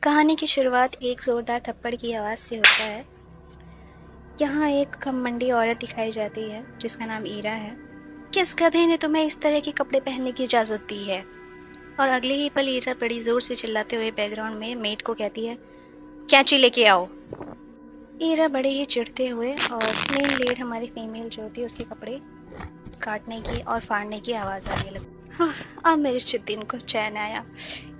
कहानी की शुरुआत एक ज़ोरदार थप्पड़ की आवाज़ से होता है। यहाँ एक घमंडी औरत दिखाई जाती है जिसका नाम ईरा है। किस गधे ने तुम्हें इस तरह के कपड़े पहनने की इजाज़त दी है? और अगले ही पल ईरा बड़ी ज़ोर से चिल्लाते हुए बैकग्राउंड में मेड को कहती है, कैंची लेके आओ। ईरा बड़े ही चिढ़ते हुए और मेन लीड हमारी फीमेल जो होती है उसके कपड़े काटने की और फाड़ने की आवाज़ आने लगी। हाँ, अब मेरे चिद्दीन को चैन आया।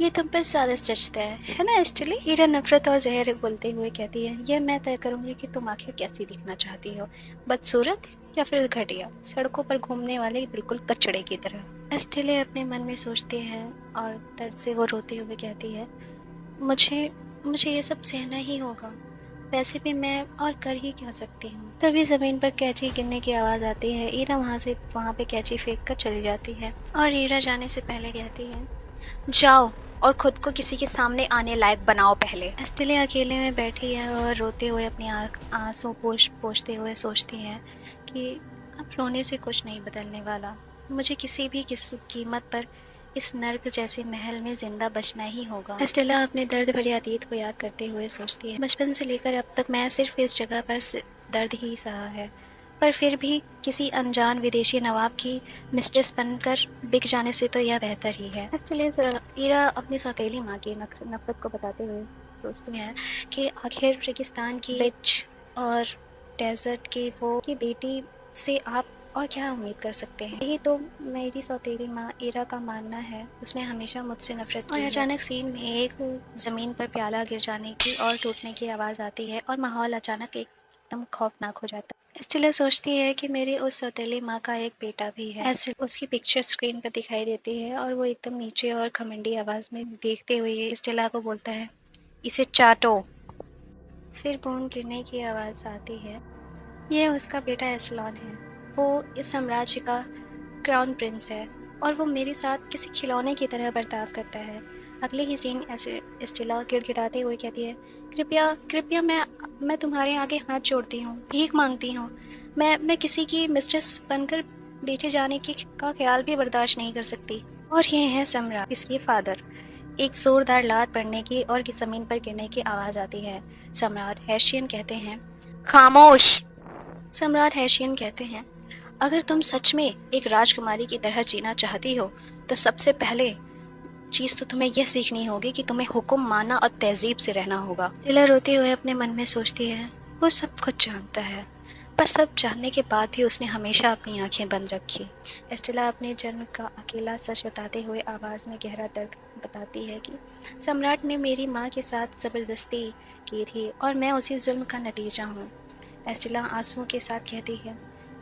ये तुम पर ज़्यादा जचता है ना एस्टेली? हीरा नफरत और जहर बोलते हुए कहती है, यह मैं तय करूँगी कि तुम आखिर कैसी दिखना चाहती हो, बदसूरत या फिर घटिया, सड़कों पर घूमने वाले बिल्कुल कचड़े की तरह। एस्टेली अपने मन में सोचती है और दर्द से वो रोते हुए कहती है, मुझे मुझे ये सब सहना ही होगा, वैसे भी मैं और कर ही क्या सकती हूँ। तभी ज़मीन पर कैंची गिरने की आवाज़ आती है। ईरा वहाँ पे कैंची फेंक कर चली जाती है और ईरा जाने से पहले कहती है, जाओ और खुद को किसी के सामने आने लायक बनाओ पहले। एस्टेली अकेले में बैठी है और रोते हुए अपनी आंसू पोंछते हुए सोचती है कि अब रोने से कुछ नहीं बदलने वाला, मुझे किसी भी कीमत पर इस नर्क जैसे महल में जिंदा बचना ही होगा। एस्टेला अपने दर्द भरे अतीत को याद करते हुए सोचती है, बचपन से लेकर अब तक मैं सिर्फ इस जगह पर दर्द ही सहा है, पर फिर भी किसी अनजान विदेशी नवाब की मिस्ट्रेस बनकर बिक जाने से तो यह बेहतर ही है। एस्टेला ईरा अपनी सौतेली माँ की नफरत को बताते हुए सोचती है कि आखिर रेगिस्तान की बिच और डेजर्ट की बेटी से आप और क्या उम्मीद कर सकते हैं। यही तो मेरी सौतेली माँ ईरा का मानना है, उसने हमेशा मुझसे नफरत की है। और अचानक सीन में एक ज़मीन पर प्याला गिर जाने की और टूटने की आवाज़ आती है और माहौल अचानक एकदम खौफनाक हो जाता है। स्टेला सोचती है कि मेरी उस सौतेली माँ का एक बेटा भी है। ऐसे उसकी पिक्चर स्क्रीन पर दिखाई देती है और वो एकदम नीचे और घमंडी आवाज़ में देखते हुए स्टेला को बोलता है, इसे चाटो। फिर बूंद गिरने की आवाज़ आती है। यह उसका बेटा एस्लॉन है, वो इस साम्राज्य का क्राउन प्रिंस है और वो मेरे साथ किसी खिलौने की तरह बर्ताव करता है। अगले ही सीन ऐसे स्टेला गिड़गिड़ाते हुए कहती है, कृपया कृपया मैं तुम्हारे आगे हाथ जोड़ती हूँ, भीख मांगती हूँ, मैं किसी की मिस्ट्रेस बनकर बेचे जाने का ख्याल भी बर्दाश्त नहीं कर सकती। और ये है सम्राट, इसके फादर। एक जोरदार लात पड़ने की और ज़मीन पर गिरने की आवाज़ आती है। सम्राट हैशियन कहते हैं, खामोश। सम्राट हैशियन कहते हैं, अगर तुम सच में एक राजकुमारी की तरह जीना चाहती हो तो सबसे पहले चीज़ तो तुम्हें यह सीखनी होगी कि तुम्हें हुक्म मानना और तहजीब से रहना होगा। स्टेला रोते हुए अपने मन में सोचती है, वो सब कुछ जानता है, पर सब जानने के बाद भी उसने हमेशा अपनी आंखें बंद रखी। स्टेला अपने जन्म का अकेला सच बताते हुए आवाज़ में गहरा दर्द बताती है कि सम्राट ने मेरी माँ के साथ ज़बरदस्ती की थी और मैं उसी जुल्म का नतीजा हूँ। स्टेला आंसुओं के साथ कहती है,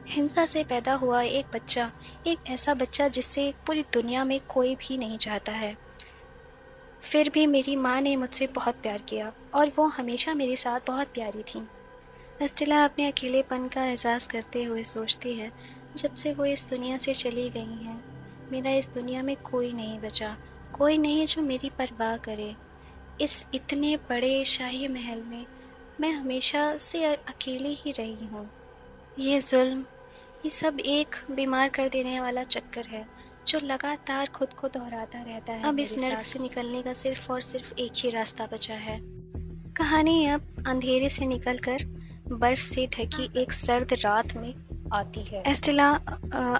हिंसा से पैदा हुआ एक बच्चा, एक ऐसा बच्चा जिससे पूरी दुनिया में कोई भी नहीं चाहता है, फिर भी मेरी माँ ने मुझसे बहुत प्यार किया और वो हमेशा मेरे साथ बहुत प्यारी थी। स्टेला अपने अकेलेपन का एहसास करते हुए सोचती है, जब से वो इस दुनिया से चली गई हैं, मेरा इस दुनिया में कोई नहीं बचा, कोई नहीं जो मेरी परवाह करे। इस इतने बड़े शाही महल में मैं हमेशा से अकेली ही रही हूँ। ये जुल्म, ये सब एक बीमार कर देने वाला चक्कर है जो लगातार खुद को दोहराता रहता है। अब इस नर्क से निकलने का सिर्फ और सिर्फ एक ही रास्ता बचा है। कहानी अब अंधेरे से निकलकर बर्फ से ढकी एक सर्द रात में आती है। एस्टेला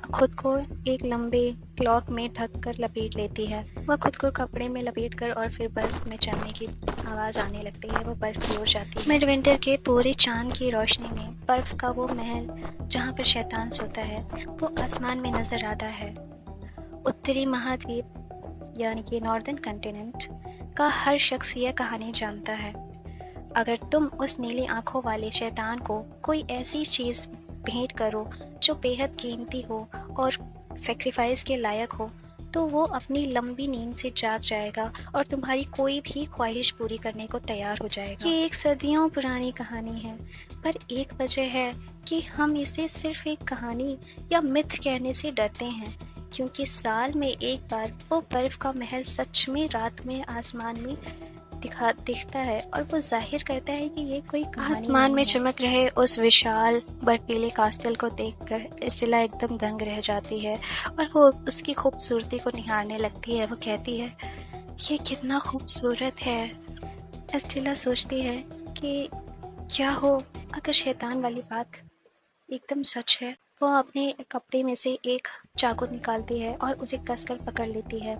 खुद को एक लंबे क्लॉक में ढककर लपेट लेती है। वह खुद को कपड़े में लपेटकर और फिर बर्फ में चलने की आवाज़ आने लगती है। वो बर्फ की ओर जाती है। मिडविंटर के पूरे चांद की रोशनी में बर्फ का वो महल जहाँ पर शैतान सोता है वो आसमान में नज़र आता है। उत्तरी महाद्वीप यानी कि नॉर्दर्न कॉन्टिनेंट का हर शख्स यह कहानी जानता है। अगर तुम उस नीली आंखों वाले शैतान को कोई ऐसी चीज़ भेंट करो जो बेहद कीमती हो और सेक्रीफाइस के लायक हो तो वो अपनी लंबी नींद से जाग जाएगा और तुम्हारी कोई भी ख्वाहिश पूरी करने को तैयार हो जाएगा। ये एक सदियों पुरानी कहानी है, पर एक वजह है कि हम इसे सिर्फ एक कहानी या मिथ कहने से डरते हैं, क्योंकि साल में एक बार वो बर्फ का महल सच में रात में आसमान में दिखता है और वो जाहिर करता है कि ये कोई आसमान में चमक रहे उस विशाल बर्फीले कास्टल को देखकर स्टेला एकदम दंग रह जाती है और वो उसकी खूबसूरती को निहारने लगती है। वो कहती है, ये कितना खूबसूरत है, एस्टेला सोचती है कि क्या हो अगर शैतान वाली बात एकदम सच है। वो अपने कपड़े में से एक चाकू निकालती है और उसे कसकर पकड़ लेती है।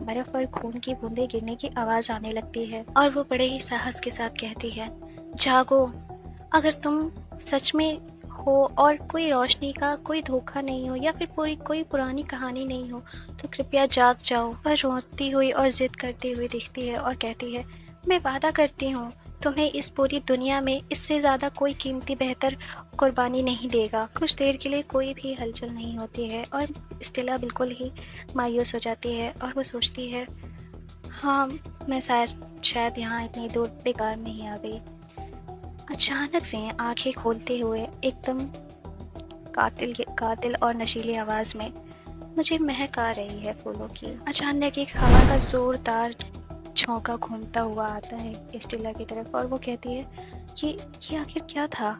बर्फ पर खून की बूंदें गिरने की आवाज़ आने लगती है और वो बड़े ही साहस के साथ कहती है, जागो, अगर तुम सच में हो और कोई रोशनी का कोई धोखा नहीं हो या फिर पूरी कोई पुरानी कहानी नहीं हो तो कृपया जाग जाओ। वह रोती हुई और जिद करती हुई दिखती है और कहती है, मैं वादा करती हूँ तुम्हें इस पूरी दुनिया में इससे ज़्यादा कोई कीमती बेहतर कुर्बानी नहीं देगा। कुछ देर के लिए कोई भी हलचल नहीं होती है और स्टेला बिल्कुल ही मायूस हो जाती है और वो सोचती है, हाँ, मैं शायद यहाँ इतनी दूर बेकार में ही आ गई। अचानक से आंखें खोलते हुए एकदम कातिल कातिल और नशीली आवाज़ में, मुझे महक आ रही है फूलों की। अचानक एक हवा का जोरदार झोंका घूमता हुआ आता है स्टेला की तरफ और वो कहती है, ये आखिर क्या था।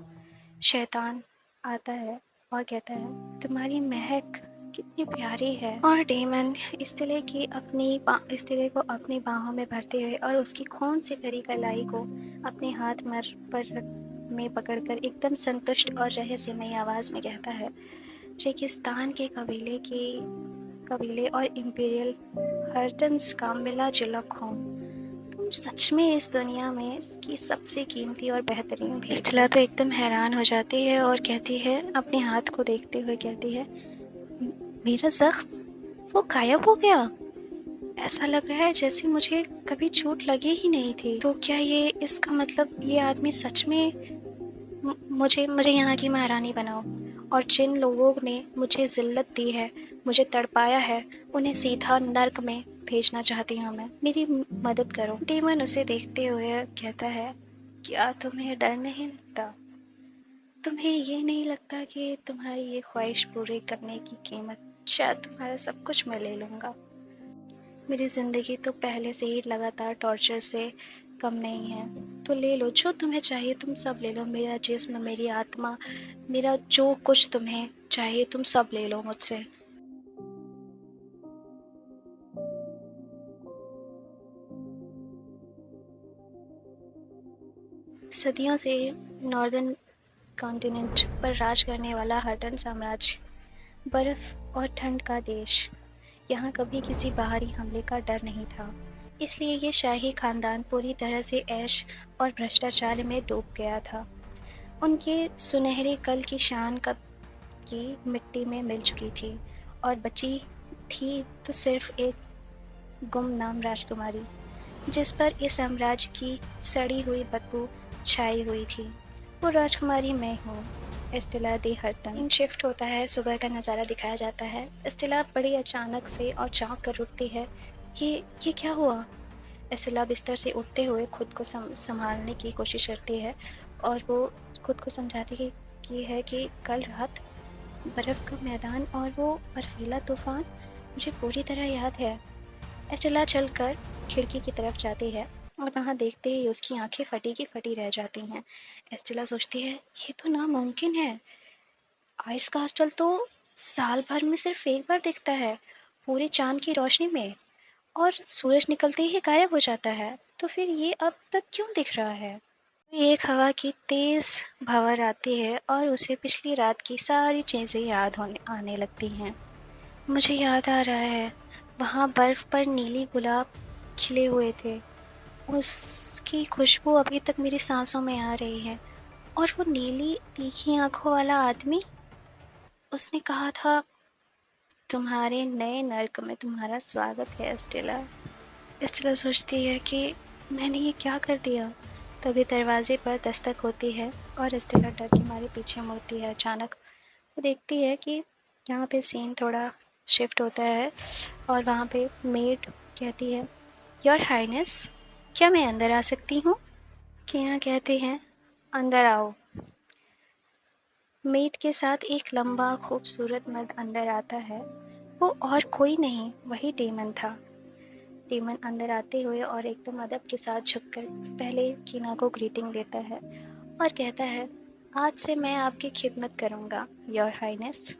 शैतान आता है और कहता है, तुम्हारी महक कितनी प्यारी है। और डेमन इस तिले को अपनी बाहों में भरते हुए और उसकी खून से भरी कलाई को अपने हाथ में पकड़कर एकदम संतुष्ट और रहस्यमय आवाज़ में कहता है, रेगिस्तान के कबीले और इंपीरियल हर्टन्स का मिला जुला खून, तुम सच में इस दुनिया में इसकी सबसे कीमती और बेहतरीन भी। स्टेला तो एकदम हैरान हो जाती है और कहती है, अपने हाथ को देखते हुए कहती है, मेरा जख्म वो गायब हो गया। ऐसा लग रहा है जैसे मुझे कभी चोट लगी ही नहीं थी। तो क्या ये इसका मतलब ये आदमी सच में मुझे मुझे यहाँ की महारानी बनाओ और जिन लोगों ने मुझे जिल्लत दी है, मुझे तड़पाया है, उन्हें सीधा नर्क में भेजना चाहती हूँ मैं। मेरी मदद करो। डेमन उसे देखते हुए कहता है, क्या तुम्हें डर नहीं लगता? तुम्हें ये नहीं लगता कि तुम्हारी ये ख्वाहिश पूरी करने की कीमत शायद तुम्हारा सब कुछ मैं ले लूँगा? मेरी ज़िंदगी तो पहले से ही लगातार टॉर्चर से कम नहीं है, तो ले लो जो तुम्हें चाहिए, तुम सब ले लो। मेरा जिस्म, मेरी आत्मा, मेरा जो कुछ तुम्हें चाहिए तुम सब ले लो मुझसे। सदियों से नॉर्दर्न कॉन्टिनेंट पर राज करने वाला हर्टन साम्राज्य, बर्फ़ और ठंड का देश, यहाँ कभी किसी बाहरी हमले का डर नहीं था। इसलिए ये शाही खानदान पूरी तरह से ऐश और भ्रष्टाचार में डूब गया था। उनके सुनहरे कल की शान कब की मिट्टी में मिल चुकी थी और बची थी तो सिर्फ एक गुमनाम राजकुमारी, जिस पर इस साम्राज्य की सड़ी हुई बदबू छाई हुई थी। वो राजकुमारी मैं हूँ, एस्टेला दी हर्टन। शिफ्ट होता है, सुबह का नज़ारा दिखाया जाता है। एस्टेला बड़ी अचानक से और चौंक कर उठती है। ये क्या हुआ? एस्टेला बिस्तर से उठते हुए खुद को संभालने की कोशिश करती है और वो खुद को समझाती है कि कल रात बर्फ़ का मैदान और वो बर्फीला तूफान मुझे पूरी तरह याद है। एस्टेला चलकर खिड़की की तरफ जाती है और वहाँ देखते ही उसकी आंखें फटी की फटी रह जाती हैं। एस्टेला सोचती है, ये तो नामुमकिन है। आइस कास्टल तो साल भर में सिर्फ एक बार दिखता है, पूरे चांद की रोशनी में, और सूरज निकलते ही गायब हो जाता है। तो फिर ये अब तक क्यों दिख रहा है? एक हवा की तेज़ भंवर आती है और उसे पिछली रात की सारी चीज़ें याद आने लगती हैं। मुझे याद आ रहा है, वहाँ बर्फ़ पर नीली गुलाब खिले हुए थे। उसकी खुशबू अभी तक मेरी सांसों में आ रही है। और वो नीली तीखी आंखों वाला आदमी, उसने कहा था, तुम्हारे नए नर्क में तुम्हारा स्वागत है एस्टेला। एस्टेला सोचती है कि मैंने ये क्या कर दिया। तभी दरवाजे पर दस्तक होती है और एस्टेला डर के मारे पीछे मुड़ती है। अचानक वो देखती है कि यहाँ पे सीन थोड़ा शिफ्ट होता है और वहाँ पे मेड कहती है, योर हाइनेस, क्या मैं अंदर आ सकती हूँ? किया कहते हैं, अंदर आओ। मेड के साथ एक लंबा खूबसूरत मर्द अंदर आता है। वो और कोई नहीं, वही डेमन था। डेमन अंदर आते हुए और एकदम अदब के साथ झुककर पहले कीना को ग्रीटिंग देता है और कहता है, आज से मैं आपकी खिदमत करूँगा योर हाइनेस।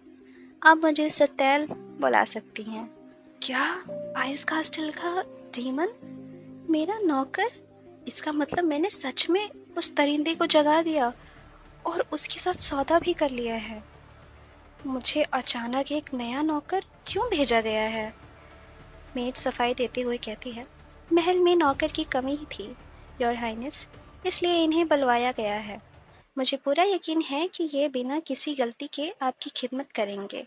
आप मुझे सतैल बुला सकती हैं। क्या? आइस कास्टल का डेमन? मेरा नौकर? इसका मतलब मैंने सच में उस दरिंदे को जगा दिया और उसके साथ सौदा भी कर लिया है। मुझे अचानक एक नया नौकर क्यों भेजा गया है? मेड सफाई देते हुए कहती है, महल में नौकर की कमी ही थी योर हाइनेस, इसलिए इन्हें बुलवाया गया है। मुझे पूरा यकीन है कि ये बिना किसी गलती के आपकी खिदमत करेंगे।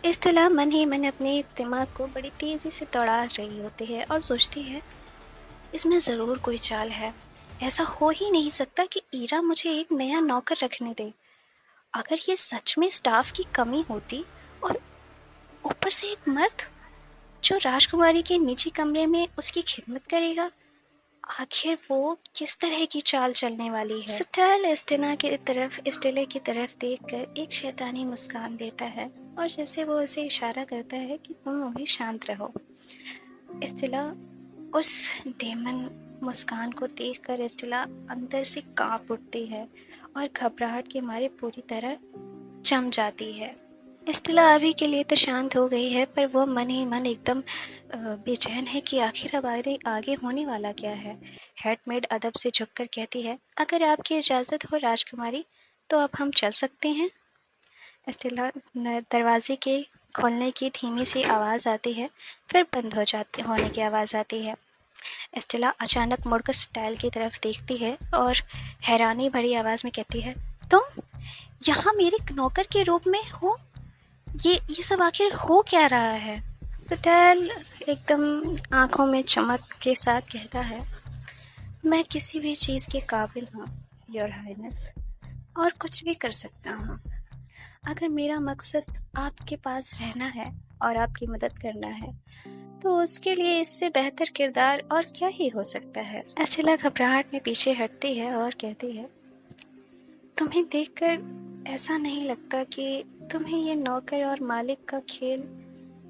इस्तेला मन ही मन अपने दिमाग को बड़ी तेज़ी से दौड़ा रही होती है और सोचती है, इसमें ज़रूर कोई चाल है। ऐसा हो ही नहीं सकता कि ईरा मुझे एक नया नौकर रखने दे। अगर ये सच में स्टाफ की कमी होती और ऊपर से एक मर्द जो राजकुमारी के निजी कमरे में उसकी खिदमत करेगा, आखिर वो किस तरह की चाल चलने वाली है? सटल स्टेले की तरफ देखकर एक शैतानी मुस्कान देता है और जैसे वो उसे इशारा करता है कि तुम अभी शांत रहो। स्टेला उस डेमन मुस्कान को देखकर स्टेला अंदर से कांप उठती है और घबराहट के मारे पूरी तरह जम जाती है। स्टेला अभी के लिए तो शांत हो गई है, पर वो मन ही मन एकदम बेचैन है कि आखिर अब आगे होने वाला क्या है। हेडमेड अदब से झुककर कहती है, अगर आपकी इजाज़त हो राजकुमारी तो अब हम चल सकते हैं। स्टेला दरवाजे के खोलने की धीमी सी आवाज़ आती है, फिर बंद होने की आवाज़ आती है। स्टेला अचानक मुड़कर स्टाइल की तरफ देखती है और हैरानी भरी आवाज़ में कहती है, तुम यहाँ मेरे नौकर के रूप में हो? ये सब आखिर हो क्या रहा है? स्टाइल एकदम आंखों में चमक के साथ कहता है, मैं किसी भी चीज़ के काबिल हूँ योर हाइनेस, और कुछ भी कर सकता हूँ। अगर मेरा मकसद आपके पास रहना है और आपकी मदद करना है तो उसके लिए इससे बेहतर किरदार और क्या ही हो सकता है। एस्टेला घबराहट में पीछे हटती है और कहती है, तुम्हें देखकर ऐसा नहीं लगता कि तुम्हें ये नौकर और मालिक का खेल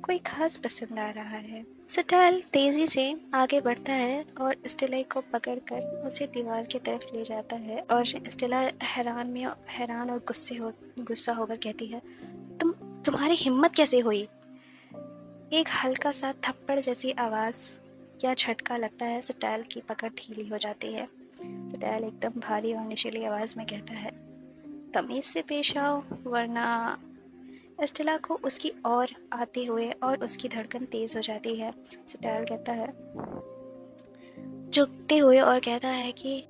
कोई खास पसंद आ रहा है। सटाल तेज़ी से आगे बढ़ता है और स्टेला को पकड़कर उसे दीवार की तरफ ले जाता है और स्टेला हैरान और गुस्सा होकर कहती है, तुम्हारी हिम्मत कैसे हुई? एक हल्का सा थप्पड़ जैसी आवाज़ या झटका लगता है। सटाल की पकड़ ढीली हो जाती है। सटाल एकदम भारी और नशीली आवाज़ में कहता है, तमीज़ से पेश आओ वरना। स्टेला को उसकी ओर आते हुए और उसकी धड़कन तेज़ हो जाती है। सटाल कहता है, झुकते हुए और कहता है कि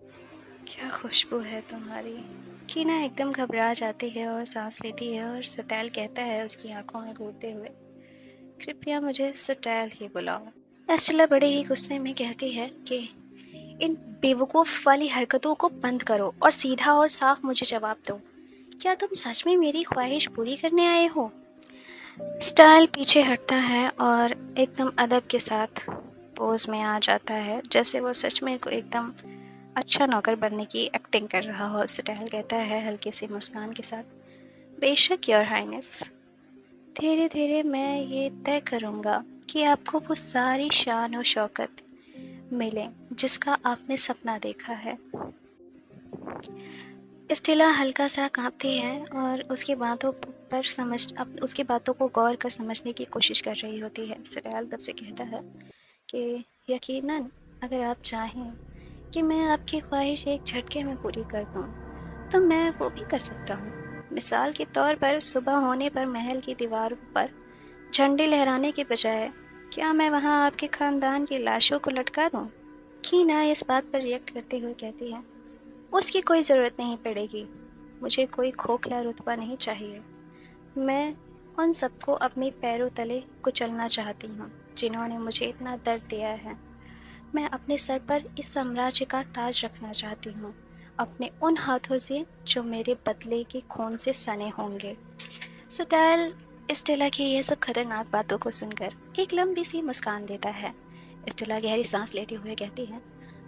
क्या खुशबू है तुम्हारी। कीना एकदम घबरा जाती है और सांस लेती है और सटाल कहता है उसकी आंखों में घूरते हुए, कृपया मुझे सटाल ही बुलाओ। स्टेला बड़े ही गुस्से में कहती है कि इन बेवकूफ़ वाली हरकतों को बंद करो और सीधा और साफ मुझे जवाब दो, क्या तुम सच में मेरी ख्वाहिश पूरी करने आए हो? स्टाइल पीछे हटता है और एकदम अदब के साथ पोज में आ जाता है, जैसे वो सच में कोई एकदम अच्छा नौकर बनने की एक्टिंग कर रहा हो। स्टाइल कहता है हल्की सी मुस्कान के साथ, बेशक योर हाइनेस, धीरे धीरे मैं ये तय करूँगा कि आपको वो सारी शान और शौकत मिले जिसका आपने सपना देखा है। स्टेला हल्का सा कांपती है और उसकी बातों को गौर कर समझने की कोशिश कर रही होती है। स्टेला तब से कहता है कि यकीनन अगर आप चाहें कि मैं आपकी ख्वाहिश एक झटके में पूरी कर दूं, तो मैं वो भी कर सकता हूँ। मिसाल के तौर पर सुबह होने पर महल की दीवारों पर झंडे लहराने के बजाय क्या मैं वहाँ आपके ख़ानदान की लाशों को लटका दूँ? कीना इस बात पर रिएक्ट करते हुए कहती है, उसकी कोई ज़रूरत नहीं पड़ेगी। मुझे कोई खोखला रुतबा नहीं चाहिए। मैं उन सबको अपने पैरों तले कुचलना चाहती हूँ जिन्होंने मुझे इतना दर्द दिया है। मैं अपने सर पर इस साम्राज्य का ताज रखना चाहती हूँ, अपने उन हाथों से जो मेरे बदले के खून से सने होंगे। सटाइल स्टेला की ये सब खतरनाक बातों को सुनकर एक लंबी सी मुस्कान देता है। स्टेला गहरी सांस लेते हुए कहती है,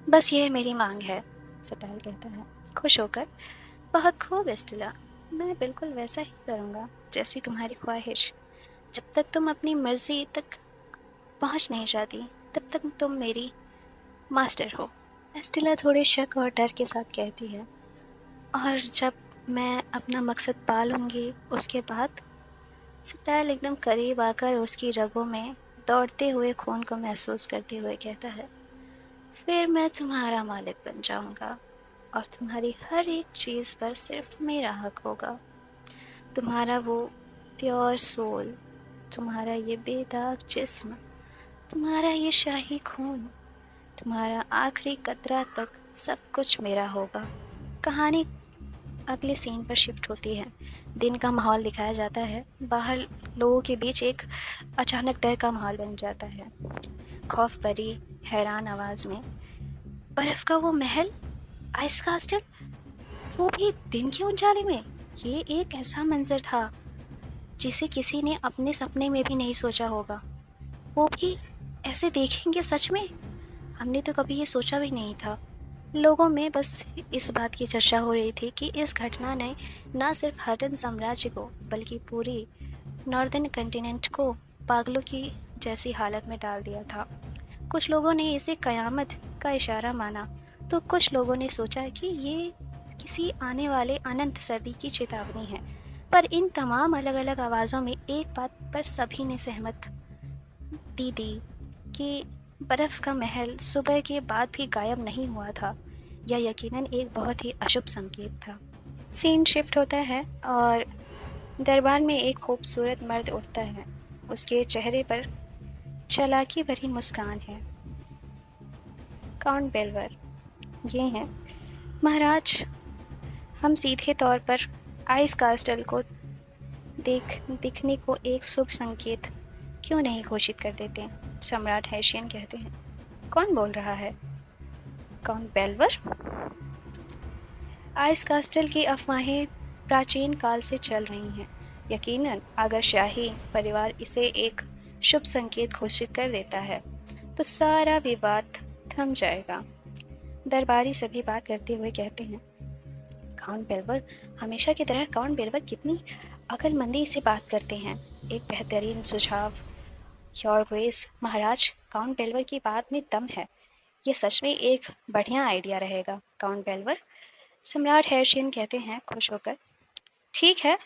बस ये मेरी मांग है। सटाइल कहता है खुश होकर, बहुत खूब स्टेला, मैं बिल्कुल वैसा ही करूँगा जैसी तुम्हारी ख्वाहिश। जब तक तुम अपनी मर्जी तक पहुँच नहीं जाती तब तक तुम मेरी मास्टर हो। स्टेला थोड़े शक और डर के साथ कहती है, और जब मैं अपना मकसद पा लूँगी उसके बाद? सटाइल एकदम करीब आकर उसकी रगों में दौड़ते हुए खून को महसूस करते हुए कहता है, फिर मैं तुम्हारा मालिक बन जाऊंगा और तुम्हारी हर एक चीज़ पर सिर्फ मेरा हक होगा। तुम्हारा वो प्योर सोल, तुम्हारा ये बेदाग जिस्म, तुम्हारा ये शाही खून, तुम्हारा आखिरी कतरा तक सब कुछ मेरा होगा। कहानी अगले सीन पर शिफ्ट होती है। दिन का माहौल दिखाया जाता है। बाहर लोगों के बीच एक अचानक डर का माहौल बन जाता है। खौफ भरी हैरान आवाज़ में, बर्फ़ का वो महल, आइस कास्टल, वो भी दिन के उजाले में। ये एक ऐसा मंजर था जिसे किसी ने अपने सपने में भी नहीं सोचा होगा। वो भी ऐसे देखेंगे सच में? हमने तो कभी ये सोचा भी नहीं था। लोगों में बस इस बात की चर्चा हो रही थी कि इस घटना ने न सिर्फ हटन साम्राज्य को बल्कि पूरी नॉर्दर्न कॉन्टिनेंट को पागलों की जैसी हालत में डाल दिया था। कुछ लोगों ने इसे कयामत का इशारा माना, तो कुछ लोगों ने सोचा कि ये किसी आने वाले अनंत सर्दी की चेतावनी है। पर इन तमाम अलग अलग आवाज़ों में एक बात पर सभी ने सहमत दी कि बर्फ़ का महल सुबह के बाद भी गायब नहीं हुआ था। यह यकीनन एक बहुत ही अशुभ संकेत था। सीन शिफ्ट होता है और दरबार में एक खूबसूरत मर्द उठता है। उसके चेहरे पर चालाकी भरी मुस्कान है। काउंट बेलवर ये हैं। महाराज, हम सीधे तौर पर आइस कास्टल को दिखने को एक शुभ संकेत क्यों नहीं घोषित कर देते? सम्राट हैशियन कहते हैं। कौन बोल रहा है? काउंट बेलवर? आइस कास्टल की अफवाहें प्राचीन काल से चल रही हैं। यकीनन अगर शाही परिवार इसे एक शुभ संकेत घोषित कर देता है तो सारा विवाद थम जाएगा। दरबारी सभी बात करते हुए कहते हैं। काउंट बेलवर हमेशा की तरह काउंट बेलवर कितनी अक्लमंदी से बात करते हैं। एक बेहतरीन सुझाव, योर ग्रेस। महाराज, काउंट बेलवर की बात में दम है। ये सच में एक बढ़िया आइडिया रहेगा। काउंट बेलवर, सम्राट हैशियन कहते हैं खुश होकर। ठीक है,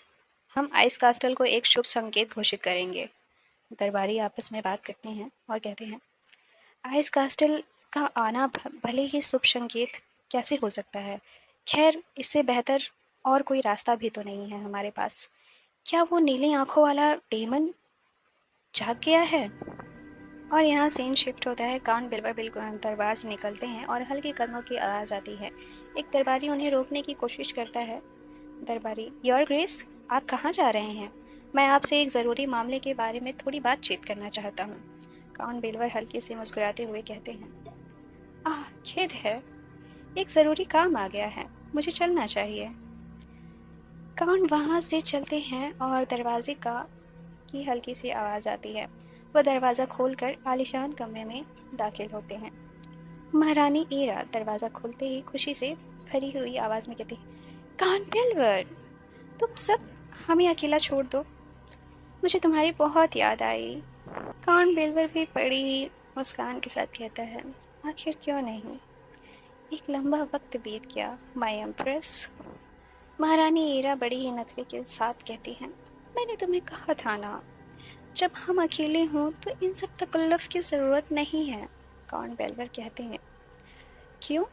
हम आइस कास्टल को एक शुभ संकेत घोषित करेंगे। दरबारी आपस में बात करते हैं और कहते हैं, आइस कास्टल का आना भले ही शुभ संकेत कैसे हो सकता है? खैर, इससे बेहतर और कोई रास्ता भी तो नहीं है हमारे पास। क्या वो नीली आंखों वाला डेमन जाग गया है? और यहाँ सीन शिफ्ट होता है। काउंट बेलवर बिल्कुल दरबार से निकलते हैं और हल्के कदमों की आवाज़ आती है। एक दरबारी उन्हें रोकने की कोशिश करता है। दरबारी, योर ग्रेस, आप कहाँ जा रहे हैं? मैं आपसे एक ज़रूरी मामले के बारे में थोड़ी बातचीत करना चाहता हूँ। काउंट बेलवर हल्के से मुस्कुराते हुए कहते हैं, आह, खेद है, एक ज़रूरी काम आ गया है, मुझे चलना चाहिए। काउंट वहाँ से चलते हैं और दरवाजे की हल्की सी आवाज़ आती है। वह दरवाज़ा खोलकर आलीशान कमरे में दाखिल होते हैं। महारानी ईरा दरवाज़ा खोलते ही खुशी से भरी हुई आवाज़ में कहती, काउंट बेलवर, तुम सब हमें अकेला छोड़ दो, मुझे तुम्हारी बहुत याद आई। काउंट बेलवर भी बड़ी मुस्कान के साथ कहता है, आखिर क्यों नहीं, एक लंबा वक्त बीत गया माय एम्प्रेस। महारानी ईरा बड़ी ही नखरे के साथ कहती हैं, मैंने तुम्हें कहा था ना, जब हम अकेले हों तो इन सब तकल्लुफ़ की ज़रूरत नहीं है। काउंट बेलवर कहते हैं, क्यों?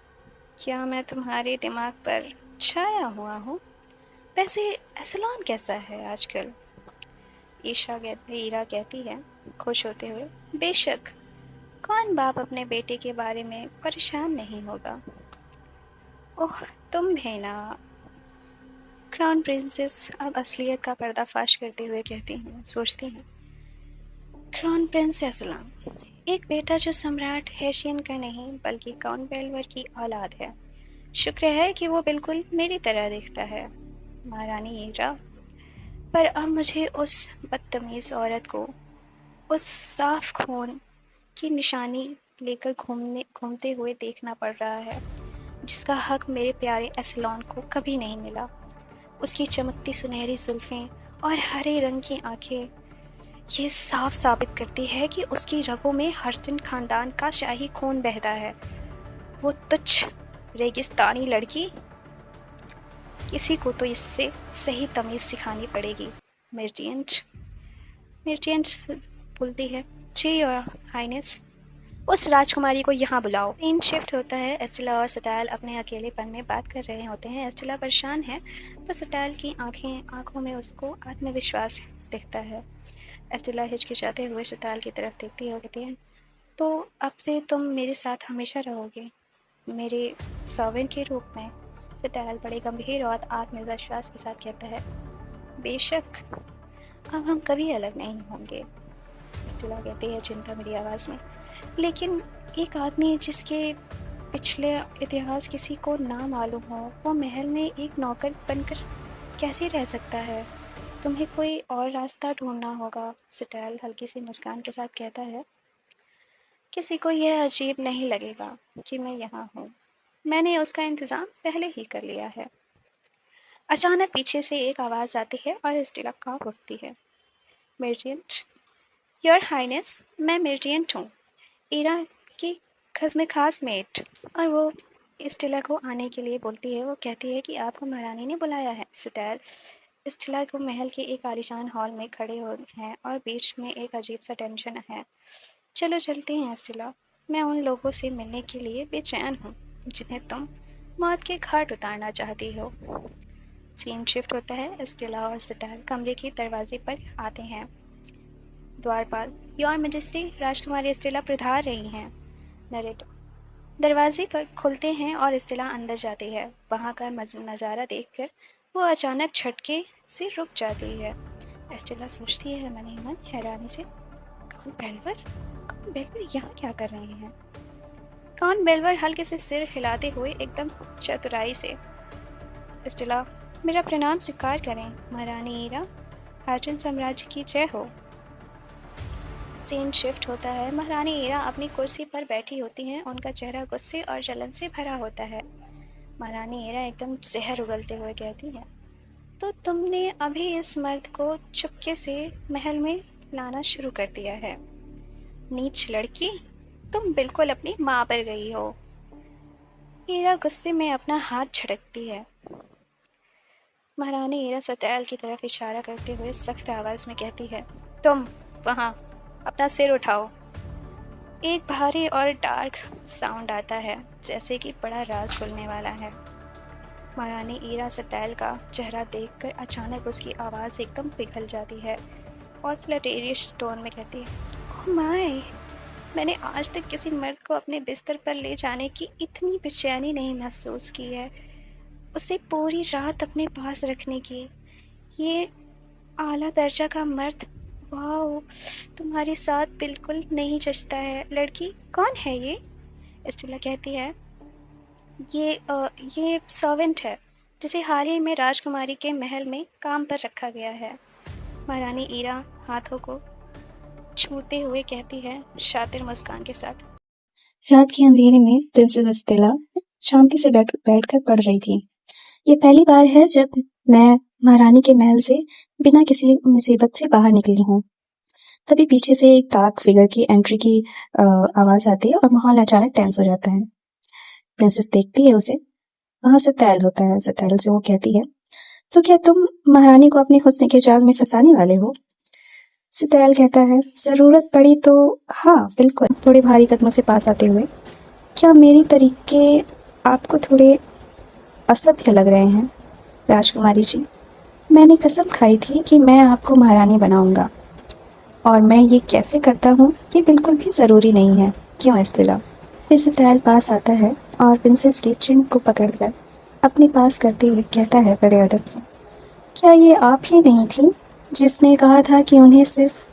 क्या मैं तुम्हारे दिमाग पर छाया हुआ हूँ? वैसे एसलॉन कैसा है आजकल? ईरा कहती है खुश होते हुए, बेशक, कौन बाप अपने बेटे के बारे में परेशान नहीं होगा। ओह, तुम भी ना। क्राउन प्रिंसेस अब असलियत का पर्दाफाश करते हुए कहती हैं, सोचती हैं, क्राउन प्रिंस एसलाम, एक बेटा जो सम्राट हैशियन का नहीं बल्कि काउंट बेलवर की औलाद है। शुक्र है कि वो बिल्कुल मेरी तरह दिखता है। महारानी ईरा, पर अब मुझे उस बदतमीज़ औरत को उस साफ खून की निशानी लेकर घूमते हुए देखना पड़ रहा है, जिसका हक मेरे प्यारे एसलॉन को कभी नहीं मिला। उसकी चमकती सुनहरी जुल्फ़ें और हरे रंग की आंखें ये साफ साबित करती है कि उसकी रगों में हर्टन खानदान का शाही खून बहता है। वो तुच्छ रेगिस्तानी लड़की, किसी को तो इससे सही तमीज़ सिखानी पड़ेगी। मिर्टियंट मिर्टियंट बोलती है, जी योर हाइनेस, उस राजकुमारी को यहाँ बुलाओ। सीन शिफ्ट होता है। एस्टेला और सटाइल अपने अकेलेपन में बात कर रहे होते हैं। एस्टेला परेशान है, पर सटाइल की आंखों में उसको आत्मविश्वास दिखता है। एस्टेला हिचकिचाते हुए सटाइल की तरफ देखती है और कहती है, तो अब से तुम मेरे साथ हमेशा रहोगे, मेरे सर्वेंट के रूप में? सटाइल बड़े गंभीर और आत्मविश्वास के साथ कहता है, बेशक, अब हम कभी अलग नहीं होंगे। एस्टेला कहती है चिंता मेरी आवाज़ में, लेकिन एक आदमी जिसके पिछले इतिहास किसी को ना मालूम हो, वो महल में एक नौकर बनकर कैसे रह सकता है? तुम्हें कोई और रास्ता ढूंढना होगा। सटाइल हल्की सी मुस्कान के साथ कहता है, किसी को यह अजीब नहीं लगेगा कि मैं यहाँ हूँ, मैंने उसका इंतज़ाम पहले ही कर लिया है। अचानक पीछे से एक आवाज़ आती है और एस्टेला काँप उठती है। मेरिडियंट, योर हाइनेस, मैं मेरिडियंट हूँ, ईरा की खज़्म खास मेट। और वो एस्टेला को आने के लिए बोलती है। वो कहती है कि आपको महारानी ने बुलाया है। सटाइल एस्टेला को महल के एक आलीशान हॉल में खड़े हो हैं और बीच में एक अजीब सा टेंशन है। चलो चलते हैं एस्टेला, मैं उन लोगों से मिलने के लिए बेचैन हूँ जिन्हें तुम मौत के घाट उतारना चाहती हो। सीन शिफ्ट होता है। एस्टेला और सटाइल कमरे के दरवाजे पर आते हैं। द्वारपाल, योर मैजेस्टी, राजकुमारी एस्टेला पधार रही हैं। नरेटर, दरवाजे पर खुलते हैं और एस्टेला अंदर जाती है। वहाँ का नज़ारा देखकर वो अचानक झटके से रुक जाती है। एस्टेला सोचती है मन ही मन हैरानी से, कौन बेलवर यहाँ क्या कर रहे हैं? कौन बेलवर हल्के से सिर हिलाते हुए एकदम चतुराई से, एस्टेला, मेरा प्रणाम स्वीकार करें, महारानी ईरा, हार्टन साम्राज्य की जय हो। सीन शिफ्ट होता है। महारानी ईरा अपनी कुर्सी पर बैठी होती हैं। उनका चेहरा गुस्से और जलन से भरा होता है। महारानी ईरा एकदम जहर उगलते हुए कहती है, तो तुमने अभी इस मर्द को चुपके से महल में लाना शुरू कर दिया है? नीच लड़की, तुम बिल्कुल अपनी माँ पर गई हो। ईरा गुस्से में अपना हाथ झटकती है। महारानी ईरा सटाइल की तरफ इशारा करते हुए सख्त आवाज़ में कहती है, तुम वहाँ अपना सिर उठाओ। एक भारी और डार्क साउंड आता है, जैसे कि बड़ा राज खुलने वाला है। महारानी ईरा सटाइल का चेहरा देखकर अचानक उसकी आवाज़ एकदम पिघल जाती है और फ्लटेरियस टोन में कहती है, ओह माय, मैंने आज तक किसी मर्द को अपने बिस्तर पर ले जाने की इतनी बेचैनी नहीं महसूस की है, उसे पूरी रात अपने पास रखने की। ये आला दर्जा का मर्द, वाह, तुम्हारे साथ बिल्कुल नहीं जचता है। लड़की, कौन है ये? एस्टेला कहती है, ये सर्वेंट है जिसे हाल ही में राजकुमारी के महल में काम पर रखा गया है। महारानी ईरा हाथों को छूते हुए कहती है शातिर मुस्कान के साथ। रात के अंधेरे में प्रिंसेस एस्टेला शांति से बैठकर पढ़ रही थी। ये पहली बार है जब मैं महारानी के महल से बिना किसी मुसीबत से बाहर निकली हूँ। तभी पीछे से एक डार्क फिगर की एंट्री की आवाज आती है और माहौल अचानक टेंस हो जाता है। प्रिंसेस देखती है उसे। वहां सटाइल होता है। सटाइल से वो कहती है, तो क्या तुम महारानी को अपने हुस्न के जाल में फंसाने वाले हो? सटाइल कहता है, जरूरत पड़ी तो हाँ बिल्कुल। थोड़े भारी कदमों से पास आते हुए, क्या मेरे तरीके आपको थोड़े असभ्य लग रहे हैं राजकुमारी जी? मैंने कसम खाई थी कि मैं आपको महारानी बनाऊंगा, और मैं ये कैसे करता हूँ ये बिल्कुल भी ज़रूरी नहीं है, क्यों एस्टेला? फिर सटाइल पास आता है और प्रिंसेस के चिन को पकड़कर अपने पास करते हुए कहता है बड़े अदब से, क्या ये आप ही नहीं थी जिसने कहा था कि उन्हें सिर्फ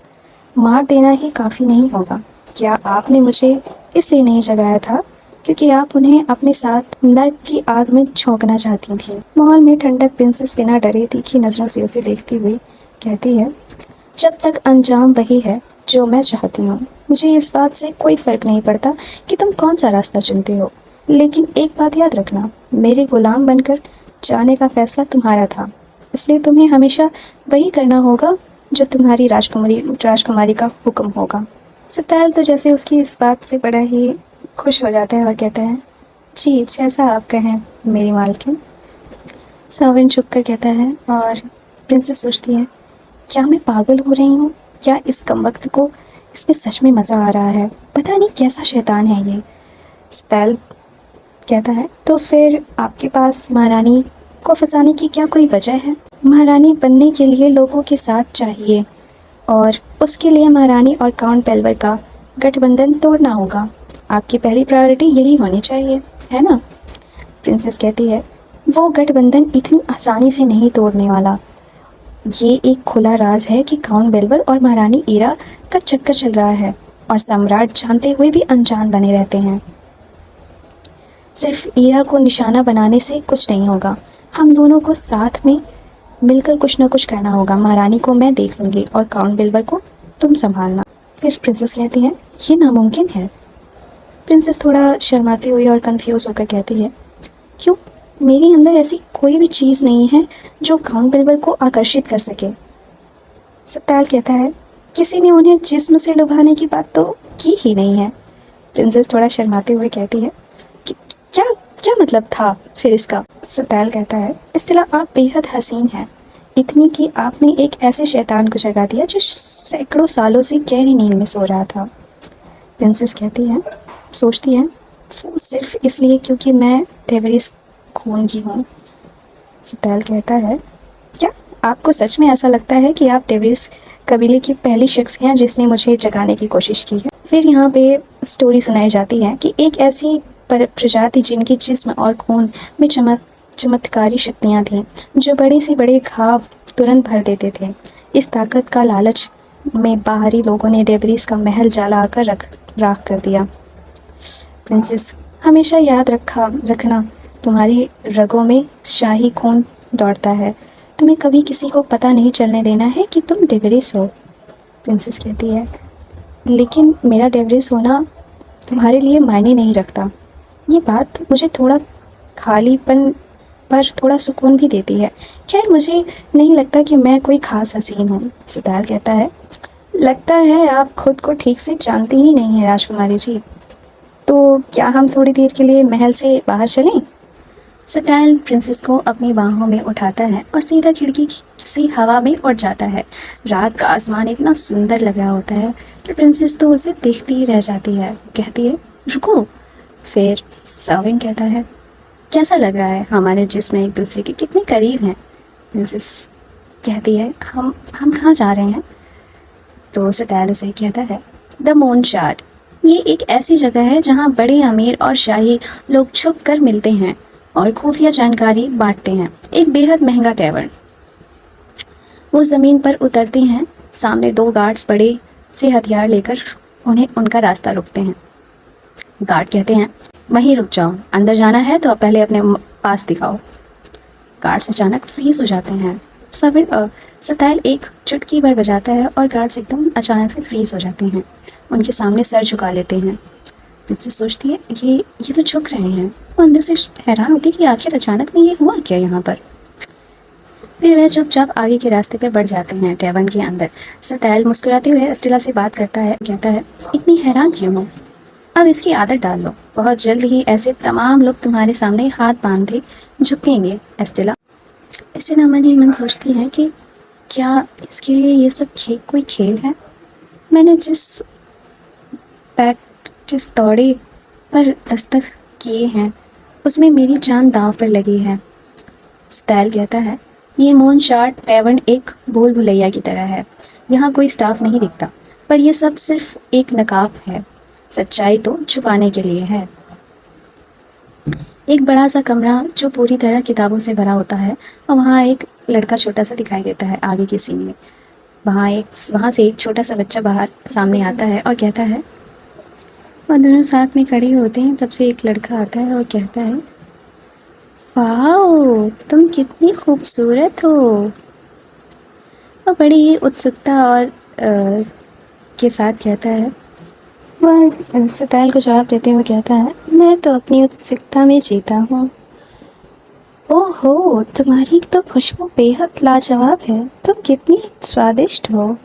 मार देना ही काफ़ी नहीं होगा? क्या आपने मुझे इसलिए नहीं जगाया था क्योंकि आप उन्हें अपने साथ नर्क की आग में झोंकना चाहती थी? माहौल में ठंडक। प्रिंसेस बिना डरे तीखी नज़रों से उसे देखती हुई कहती है, जब तक अंजाम वही है जो मैं चाहती हूँ, मुझे इस बात से कोई फ़र्क नहीं पड़ता कि तुम कौन सा रास्ता चुनते हो। लेकिन एक बात याद रखना, मेरे गुलाम बनकर जाने का फ़ैसला तुम्हारा था, इसलिए तुम्हें हमेशा वही करना होगा जो तुम्हारी राजकुमारी का हुक्म होगा। सटाइल तो जैसे उसकी इस बात से बड़ा ही खुश हो जाता है और कहता है, जी जैसा आप कहें मेरी मालकिन। सर्वेंट चुप कर कहता है और प्रिंसेस सोचती है, क्या मैं पागल हो रही हूँ या इस कमबख्त को इसमें सच में मज़ा आ रहा है? पता नहीं कैसा शैतान है ये। सतैल कहता है, तो फिर आपके पास महारानी को फंसाने की क्या कोई वजह है? महारानी बनने के लिए लोगों के साथ चाहिए और उसके लिए महारानी और काउंट पेल्वर का गठबंधन तोड़ना होगा। आपकी पहली प्रायोरिटी यही होनी चाहिए, है ना? प्रिंसेस कहती है, वो गठबंधन इतनी आसानी से नहीं तोड़ने वाला। ये एक खुला राज है कि काउंट बेल्वर और महारानी ईरा का चक्कर चल रहा है और सम्राट जानते हुए भी अनजान बने रहते हैं। सिर्फ ईरा को निशाना बनाने से कुछ नहीं होगा। हम दोनों को साथ में मिलकर कुछ ना कुछ करना होगा। महारानी को मैं देख लूँगी और काउंट बेल्वर को तुम संभालना। फिर प्रिंसेस कहती है, ये नामुमकिन है। प्रिंसेस थोड़ा शर्माती हुई और कंफ्यूज होकर कहती है, क्यों? मेरे अंदर ऐसी कोई भी चीज़ नहीं है जो काउंट बेल्वर को आकर्षित कर सके। सत्याल कहता है, किसी ने उन्हें जिस्म से लुभाने की बात तो की ही नहीं है। प्रिंसेस थोड़ा शर्माते हुए कहती है, क्या क्या मतलब था फिर इसका? सत्याल कहता है, स्टेला आप बेहद हसीन हैं, इतनी कि आपने एक ऐसे शैतान को जगा दिया जो सैकड़ों सालों से गहरी नींद में सो रहा था। प्रिंसेस कहती है, सोचती है, वो सिर्फ इसलिए क्योंकि मैं डेवरिस खून की हूँ। सत्याल कहता है, क्या आपको सच में ऐसा लगता है कि आप डेवरिस कबीले की पहली शख्स हैं जिसने मुझे जगाने की कोशिश की है? फिर यहाँ पे स्टोरी सुनाई जाती है कि एक ऐसी प्रजाति जिनकी जिस्म और खून में चमत्कारी शक्तियाँ थीं, जो बड़े से बड़े घाव तुरंत भर देते थे। इस ताकत का लालच में बाहरी लोगों ने डेवरिस का महल जला कर राख कर दिया। प्रिंसेस, हमेशा याद रखना, तुम्हारी रगों में शाही खून दौड़ता है। तुम्हें कभी किसी को पता नहीं चलने देना है कि तुम डेवरिस हो। प्रिंसेस कहती है, लेकिन मेरा डेवरिस होना तुम्हारे लिए मायने नहीं रखता। ये बात मुझे थोड़ा खालीपन पर थोड़ा सुकून भी देती है। खैर, मुझे नहीं लगता कि मैं कोई ख़ास हसीन हूँ। सत्याल कहता है, लगता है आप खुद को ठीक से जानती ही नहीं हैं राजकुमारी जी। तो क्या हम थोड़ी देर के लिए महल से बाहर चलें? सत्याल प्रिंसेस को अपनी बाहों में उठाता है और सीधा खिड़की से हवा में उड़ जाता है। रात का आसमान इतना सुंदर लग रहा होता है कि प्रिंसेस तो उसे देखती ही रह जाती है। कहती है, रुको। फिर सर्वेंट कहता है, कैसा लग रहा है? हमारे जिस्म एक दूसरे के कितने करीब हैं। प्रिंसेस कहती है, हम कहाँ जा रहे हैं? तो सत्याल उसे कहता है, द मून शार्ट। ये एक ऐसी जगह है जहाँ बड़े अमीर और शाही लोग छुप कर मिलते हैं और खुफिया जानकारी बांटते हैं। एक बेहद महंगा टैवर्न। वो ज़मीन पर उतरते हैं। सामने दो गार्ड्स बड़े से हथियार लेकर उन्हें उनका रास्ता रोकते हैं। गार्ड कहते हैं, वहीं रुक जाओ, अंदर जाना है तो पहले अपने पास दिखाओ। गार्ड्स अचानक फ्रीज हो जाते हैं। सत्याल एक चुटकी भर बजाता है और गार्ड्स एकदम अचानक से फ्रीज हो जाते हैं। उनके सामने सर झुका लेते हैं। प्रिंसेस सोचती है, ये तो झुक रहे हैं। वो अंदर से हैरान होती है कि आखिर अचानक में ये हुआ क्या यहाँ पर। फिर वह चुपचाप आगे के रास्ते पर बढ़ जाते हैं टैवर्न के अंदर। सत्याल मुस्कुराते हुए स्टेला से बात करता है, कहता है, इतनी हैरान क्यों हो? अब इसकी आदत डाल लो। बहुत जल्द ही ऐसे तमाम लोग तुम्हारे सामने हाथ बांधे झुकेंगे। स्टेला मन ही मन सोचती है कि क्या इसके लिए ये सब कोई खेल है? मैंने जिस दौड़े पर दस्तक किए हैं उसमें मेरी जान दांव पर लगी है। सत्याल कहता है, ये मून शार्ट टैवर्न एक भूल भुलैया की तरह है। यहाँ कोई स्टाफ नहीं दिखता, पर यह सब सिर्फ एक नकाब है। सच्चाई तो छुपाने के लिए है। एक बड़ा सा कमरा जो पूरी तरह किताबों से भरा होता है और वहाँ एक लड़का छोटा सा दिखाई देता है आगे की सीन में। वहाँ से एक छोटा सा बच्चा बाहर सामने आता है और कहता है, और दोनों साथ में खड़े होते हैं। तब से एक लड़का आता है और कहता है, वाओ, तुम कितनी खूबसूरत हो। और बड़ी ही उत्सुकता और के साथ कहता है। वह सत्याल को जवाब देते हुए कहता है, मैं तो अपनी उत्सुकता में जीता हूँ। ओहो, तुम्हारी तो खुशबू बेहद लाजवाब है। तुम कितनी स्वादिष्ट हो।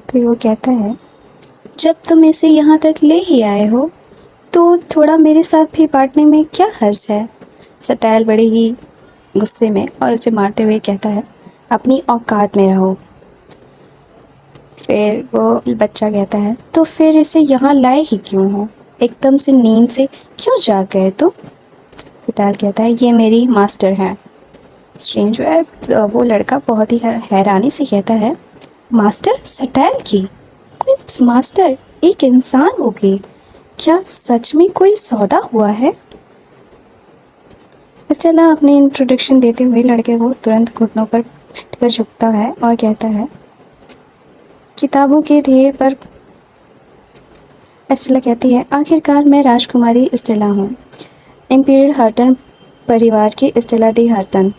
फिर वो कहता है, जब तुम इसे यहाँ तक ले ही आए हो तो थोड़ा मेरे साथ भी बांटने में क्या हर्ज है। सत्याल बड़े ही गुस्से में और उसे मारते हुए कहता है, अपनी औकात में रहो। फिर वो बच्चा कहता है, तो फिर इसे यहाँ लाए ही क्यों हो? एकदम से नींद से क्यों जाग गए तुम? सटैल कहता है, ये मेरी मास्टर है। स्ट्रेंज वो लड़का बहुत ही हैरानी से कहता है, मास्टर सटैल की? कोई मास्टर एक इंसान होगी? क्या सच में कोई सौदा हुआ है? स्टेला अपनी इंट्रोडक्शन देते हुए लड़के को तुरंत घुटनों पर बैठकर झुकता है और कहता है, किताबों के ढेर पर। स्टेला कहती है, आखिरकार मैं राजकुमारी स्टेला हूँ, इम्पीरियल हर्टन परिवार की स्टेला दी हर्टन।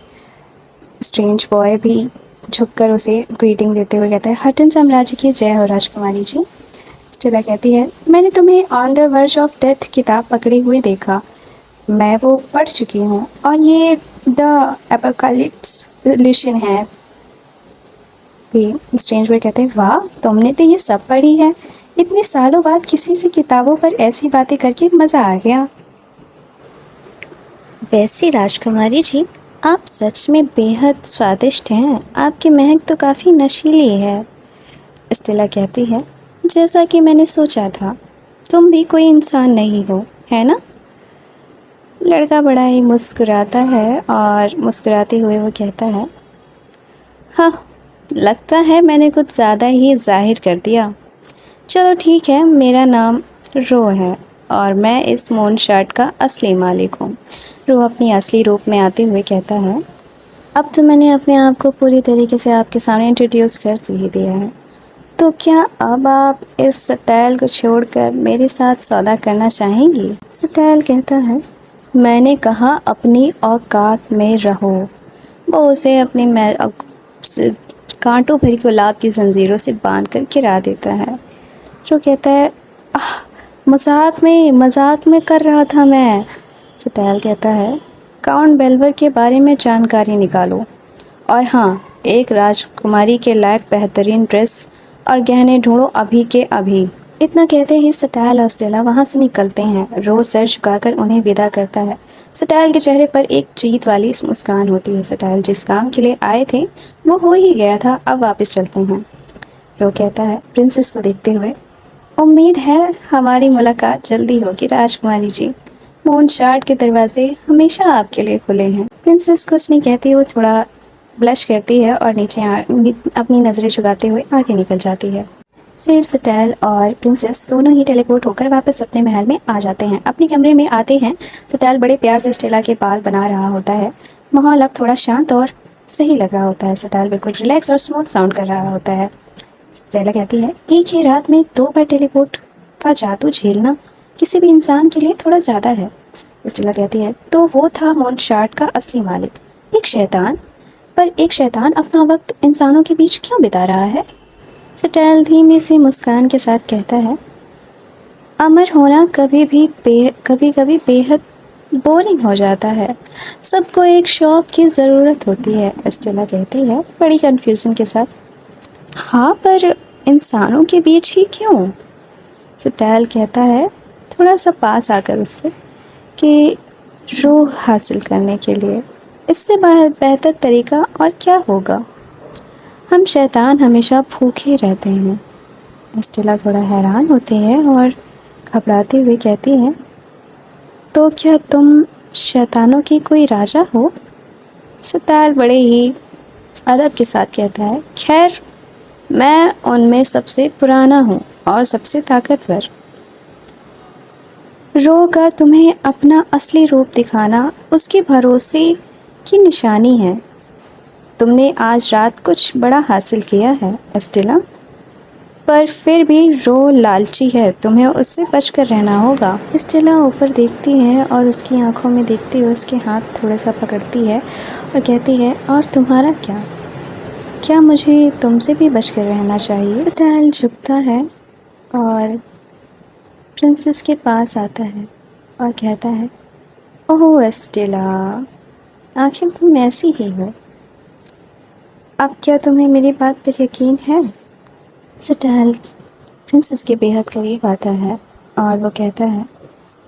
स्ट्रेंज बॉय भी झुककर उसे ग्रीटिंग देते हुए कहता है, हर्टन साम्राज्य की जय हो राजकुमारी जी। स्टेला कहती है, मैंने तुम्हें on the verge of death किताब पकड़े हुए देखा। मैं वो पढ़ चुकी हूँ और ये द एपोकलिप्स रिलेशन है भी। स्ट्रेंज बॉय कहते हैं, वाह, तुमने तो ये सब पढ़ी है। इतने सालों बाद किसी से किताबों पर ऐसी बातें करके मज़ा आ गया। वैसे राजकुमारी जी, आप सच में बेहद स्वादिष्ट हैं। आपकी महक तो काफ़ी नशीली है। स्टेला कहती है, जैसा कि मैंने सोचा था, तुम भी कोई इंसान नहीं हो, है ना? लड़का बड़ा ही मुस्कुराता है और मुस्कुराते हुए वो कहता है, हाँ, लगता है मैंने कुछ ज़्यादा ही जाहिर कर दिया। चलो ठीक है, मेरा नाम रो है और मैं इस मून शर्ट का असली मालिक हूँ। रो अपनी असली रूप में आते हुए कहता है, अब तो मैंने अपने आप को पूरी तरीके से आपके सामने इंट्रोड्यूस कर ही दिया है, तो क्या अब आप इस सटैल को छोड़कर मेरे साथ सौदा करना चाहेंगी? सटैल कहता है, मैंने कहा अपनी औकात में रहो। वो उसे अपनी कांटों भरी गुलाब की जंजीरों से बांध कर गिरा देता है। जो कहता है, आह, मजाक में कर रहा था मैं। सटैल कहता है, काउंट बेल्वर के बारे में जानकारी निकालो और हाँ, एक राजकुमारी के लायक बेहतरीन ड्रेस और गहने ढूंढो अभी के अभी। इतना कहते ही सटैल और स्टेला वहाँ से निकलते हैं। रोज सर झुकाकर उन्हें विदा करता है। सटैल के चेहरे पर एक जीत वाली मुस्कान होती है। सटैल जिस काम के लिए आए थे वो हो ही गया था, अब वापस चलते हैं। रो कहता है प्रिंसेस को देखते हुए, उम्मीद है हमारी मुलाकात जल्दी होगी राजकुमारी जी। मून शार्ट के दरवाजे हमेशा आपके लिए खुले हैं। प्रिंसेस कुछ नहीं कहती, वो थोड़ा ब्लश करती है और नीचे अपनी नज़रें झुकाते हुए आगे निकल जाती है। फिर सटैल और प्रिंसेस दोनों ही टेलीपोर्ट होकर वापस अपने महल में आ जाते हैं। अपने कमरे में आते हैं। सटैल बड़े प्यार से स्टेला के बाल बना रहा होता है। माहौल अब थोड़ा शांत और सही लग रहा होता है। सटैल बिल्कुल रिलैक्स और स्मूथ साउंड कर रहा होता है। स्टेला कहती है, एक ही रात में 2 बार टेलीपोर्ट का जादू झेलना किसी भी इंसान के लिए थोड़ा ज़्यादा है। स्टेला कहती है, तो वो था मून शार्ट का असली मालिक, एक शैतान। पर एक शैतान अपना वक्त इंसानों के बीच क्यों बिता रहा है? सटैल धीमी सी मुस्कान के साथ कहता है, अमर होना कभी कभी बेहद बोरिंग हो जाता है। सबको एक शौक की ज़रूरत होती है। स्टेला कहती है बड़ी कन्फ्यूज़न के साथ, हाँ, पर इंसानों के बीच ही क्यों? सटैल कहता है थोड़ा सा पास आकर उससे, कि रूह हासिल करने के लिए इससे बेहतर तरीका और क्या होगा? हम शैतान हमेशा भूखे रहते हैं। स्टेला थोड़ा हैरान होती है और घबराते हुए कहती है, तो क्या तुम शैतानों की कोई राजा हो? सटैल बड़े ही अदब के साथ कहता है, खैर, मैं उनमें सबसे पुराना हूँ और सबसे ताकतवर। रो का तुम्हें अपना असली रूप दिखाना उसके भरोसे की निशानी है। तुमने आज रात कुछ बड़ा हासिल किया है स्टेला, पर फिर भी रो लालची है, तुम्हें उससे बचकर रहना होगा। स्टेला ऊपर देखती है और उसकी आंखों में देखते हुए उसके हाथ थोड़ा सा पकड़ती है और कहती है, और तुम्हारा क्या? क्या मुझे तुमसे भी बचकर रहना चाहिए? सटैल झुकता है और प्रिंसेस के पास आता है और कहता है, ओह स्टेला, आखिर तुम ऐसी ही हो। अब क्या तुम्हें मेरी बात पर यकीन है? सटैल प्रिंसेस के बेहद करीब आता है और वो कहता है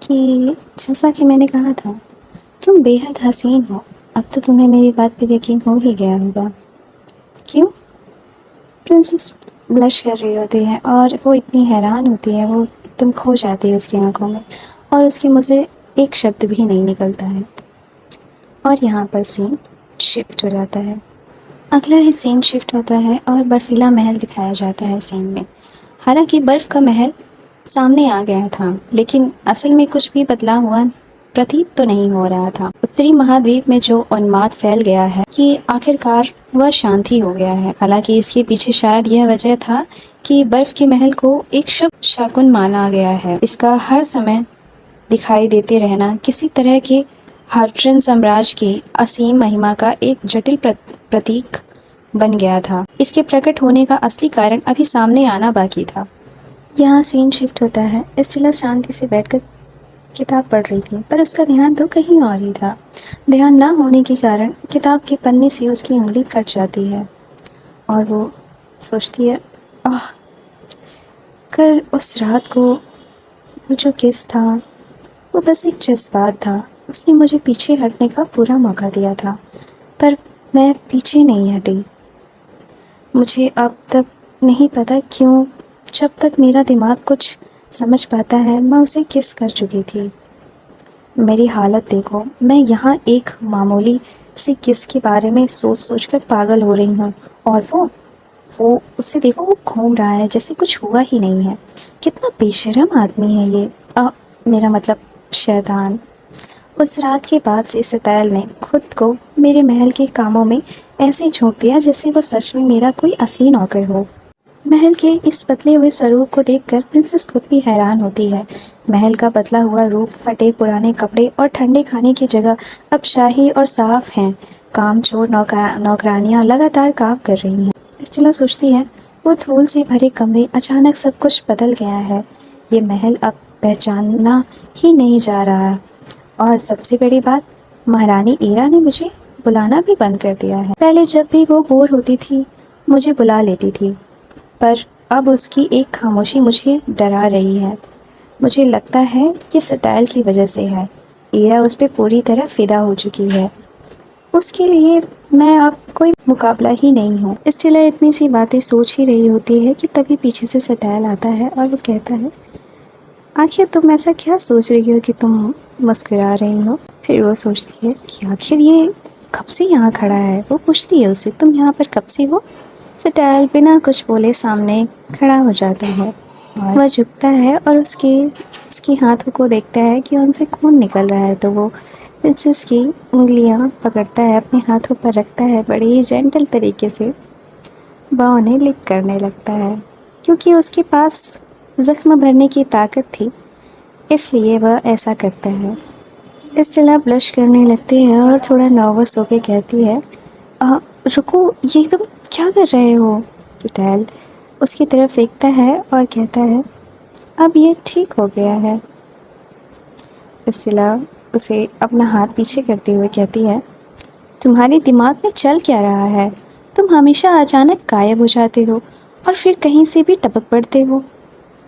कि जैसा कि मैंने कहा था, तुम बेहद हसीन हो। अब तो तुम्हें मेरी बात पर यकीन हो ही गया होगा। क्यों? प्रिंसेस ब्लश कर रही होती है और वो इतनी हैरान होती है, वो एकदम खो जाती है उसकी आँखों में और उसके मुँह से एक शब्द भी नहीं निकलता है। और यहाँ पर सीन शिफ्ट हो जाता है। अगला ही सीन शिफ्ट होता है और बर्फीला महल दिखाया जाता है सीन में। हालांकि बर्फ़ का महल सामने आ गया था, लेकिन असल में कुछ भी बदलाव हुआ प्रतीत तो नहीं हो रहा था। उत्तरी महाद्वीप में जो उन्माद फैल गया है कि आखिरकार वह शांति हो गया है। हालांकि इसके पीछे शायद यह वजह था कि बर्फ के महल को एक शुभ शकुन माना गया है। इसका हर समय दिखाई देते रहना किसी तरह के हर्ट्रन साम्राज्य की असीम महिमा का एक जटिल प्रतीक बन गया था। इसके प्रकट होने का असली कारण अभी सामने आना बाकी था। यहाँ सीन शिफ्ट होता है। स्टेला शांति से बैठकर किताब पढ़ रही थी, पर उसका ध्यान तो कहीं और ही था। ध्यान ना होने के कारण किताब के पन्ने से उसकी उंगली कट जाती है और वो सोचती है, आह, कल उस रात को वो जो किस था वो बस एक जज्बात था। उसने मुझे पीछे हटने का पूरा मौका दिया था, पर मैं पीछे नहीं हटी। मुझे अब तक नहीं पता क्यों, जब तक मेरा दिमाग कुछ समझ पाता है, मैं उसे किस कर चुकी थी। मेरी हालत देखो, मैं यहाँ एक मामूली सी किस के बारे में सोच सोच कर पागल हो रही हूँ और वो उसे देखो, वो घूम रहा है जैसे कुछ हुआ ही नहीं है। कितना बेशर्म आदमी है ये, मेरा मतलब शैतान। उस रात के बाद से सतैल ने खुद को मेरे महल के कामों में ऐसे झोंक दिया जैसे वो सच में मेरा कोई असली नौकर हो। महल के इस बदले हुए स्वरूप को देखकर प्रिंसेस खुद भी हैरान होती है। महल का बदला हुआ रूप, फटे पुराने कपड़े और ठंडे खाने की जगह अब शाही और साफ हैं। कामचोर नौकरानियां लगातार काम कर रही हैं। स्टेला सोचती है, वो धूल से भरे कमरे, अचानक सब कुछ बदल गया है। ये महल अब पहचाना ही नहीं जा रहा। और सबसे बड़ी बात, महारानी ईरा ने मुझे बुलाना भी बंद कर दिया है। पहले जब भी वो बोर होती थी मुझे बुला लेती थी, पर अब उसकी एक खामोशी मुझे डरा रही है। मुझे लगता है ये स्टाइल की वजह से है। ईरा उस पर पूरी तरह फिदा हो चुकी है। उसके लिए मैं अब कोई मुकाबला ही नहीं हूँ। स्टेला इतनी सी बातें सोच ही रही होती है कि तभी पीछे से स्टाइल आता है और वो कहता है, आखिर तुम ऐसा क्या सोच रही हो कि तुम मुस्कुरा रही हो। फिर वो सोचती है कि आखिर ये कब से यहाँ खड़ा है। वो पूछती है उसे, तुम यहाँ पर कब से हो। स्टाइल बिना कुछ बोले सामने खड़ा हो जाता है और वह झुकता है और उसके हाथों को देखता है कि उनसे खून निकल रहा है। तो वो प्रिंसेस की उंगलियां पकड़ता है, अपने हाथों पर रखता है, बड़े ही जेंटल तरीके से वह उन्हें लिक करने लगता है। क्योंकि उसके पास जख्म भरने की ताकत थी, इसलिए वह ऐसा करता है। स्टेला ब्लश करने लगती है और थोड़ा नर्वस होकर कहती है, रुको, ये तुम क्या कर रहे हो। स्टाइल उसकी तरफ देखता है और कहता है, अब ये ठीक हो गया है। स्टेला उसे अपना हाथ पीछे करते हुए कहती है, तुम्हारे दिमाग में चल क्या रहा है। तुम हमेशा अचानक गायब हो जाते हो और फिर कहीं से भी टपक पड़ते हो।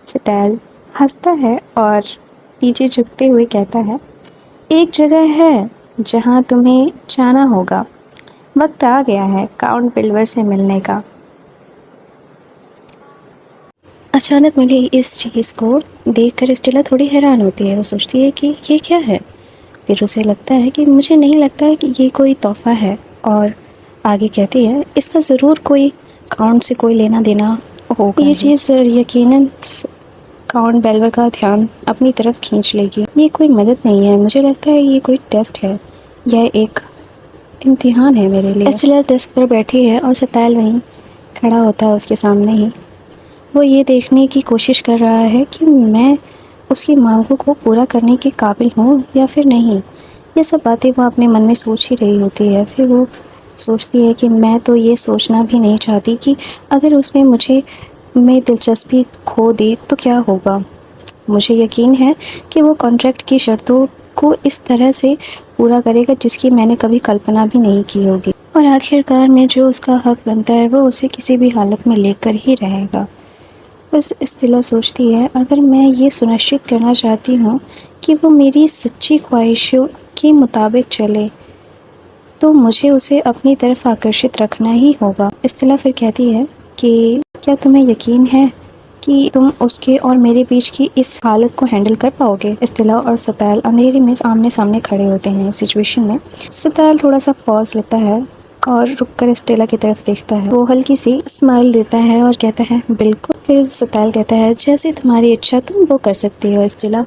स्टाइल हंसता है और नीचे झुकते हुए कहता है, एक जगह है जहाँ तुम्हें जाना होगा। वक्त आ गया है काउंट बिल्वर से मिलने का। अचानक मिली इस चीज़ को देखकर स्टेला थोड़ी हैरान होती है। वो सोचती है कि ये क्या है। फिर उसे लगता है कि मुझे नहीं लगता है कि ये कोई तोहफ़ा है, और आगे कहती है, इसका ज़रूर कोई काउंट से कोई लेना देना होगा। ये चीज़ यकीनन काउंट बेल्वर का ध्यान अपनी तरफ खींच लेगी। ये कोई मदद नहीं है, मुझे लगता है ये कोई टेस्ट है, यह एक इम्तिहान है मेरे लिए। स्टेला डेस्क पर बैठी है और स्टाइल वहीं खड़ा होता है उसके सामने ही। वो ये देखने की कोशिश कर रहा है कि मैं उसकी मांगों को पूरा करने के काबिल हूँ या फिर नहीं। ये सब बातें वो अपने मन में सोच ही रही होती है। फिर वो सोचती है कि मैं तो ये सोचना भी नहीं चाहती कि अगर उसने मुझे में दिलचस्पी खो दी तो क्या होगा। मुझे यकीन है कि वो कॉन्ट्रैक्ट की शर्तों को इस तरह से पूरा करेगा जिसकी मैंने कभी कल्पना भी नहीं की होगी, और आखिरकार में जो उसका हक बनता है वो उसे किसी भी हालत में लेकर ही रहेगा। बस स्टेला सोचती है, अगर मैं ये सुनिश्चित करना चाहती हूँ कि वो मेरी सच्ची ख्वाहिशों के मुताबिक चले, तो मुझे उसे अपनी तरफ आकर्षित रखना ही होगा। स्टेला फिर कहती है कि क्या तुम्हें यकीन है कि तुम उसके और मेरे बीच की इस हालत को हैंडल कर पाओगे? स्टेला और सतैल अंधेरे में आमने सामने खड़े होते हैं इस सिचुएशन में। सतैल थोड़ा सा पॉज लेता है और रुककर स्टेला की तरफ देखता है। वो हल्की सी स्माइल देता है और कहता है बिल्कुल। फिर सतैल कहता है जैसे तुम्हारी इच्छा, तुम वो कर सकती हो स्टेला।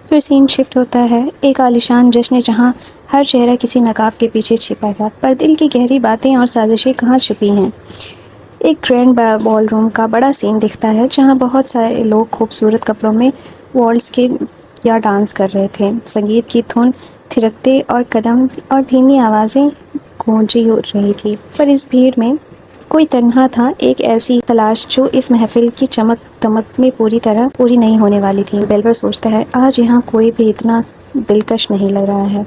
फिर सीन शिफ्ट होता है एक आलिशान जश्न जहाँ हर चेहरा किसी नकाब के पीछे छिपा था, पर दिल की गहरी बातें और साजिशें कहाँ छुपी हैं। एक ग्रैंड बॉल रूम का बड़ा सीन दिखता है जहाँ बहुत सारे लोग खूबसूरत कपड़ों में वॉल्स के या डांस कर रहे थे। संगीत की धुन थिरकते और कदम और धीमी आवाज़ें गूंजी हो रही थी, पर इस भीड़ में कोई तन्हा था, एक ऐसी तलाश जो इस महफिल की चमक दमक में पूरी नहीं होने वाली थी। बेलवर सोचता है आज यहाँ कोई भी इतना दिलकश नहीं लग रहा है,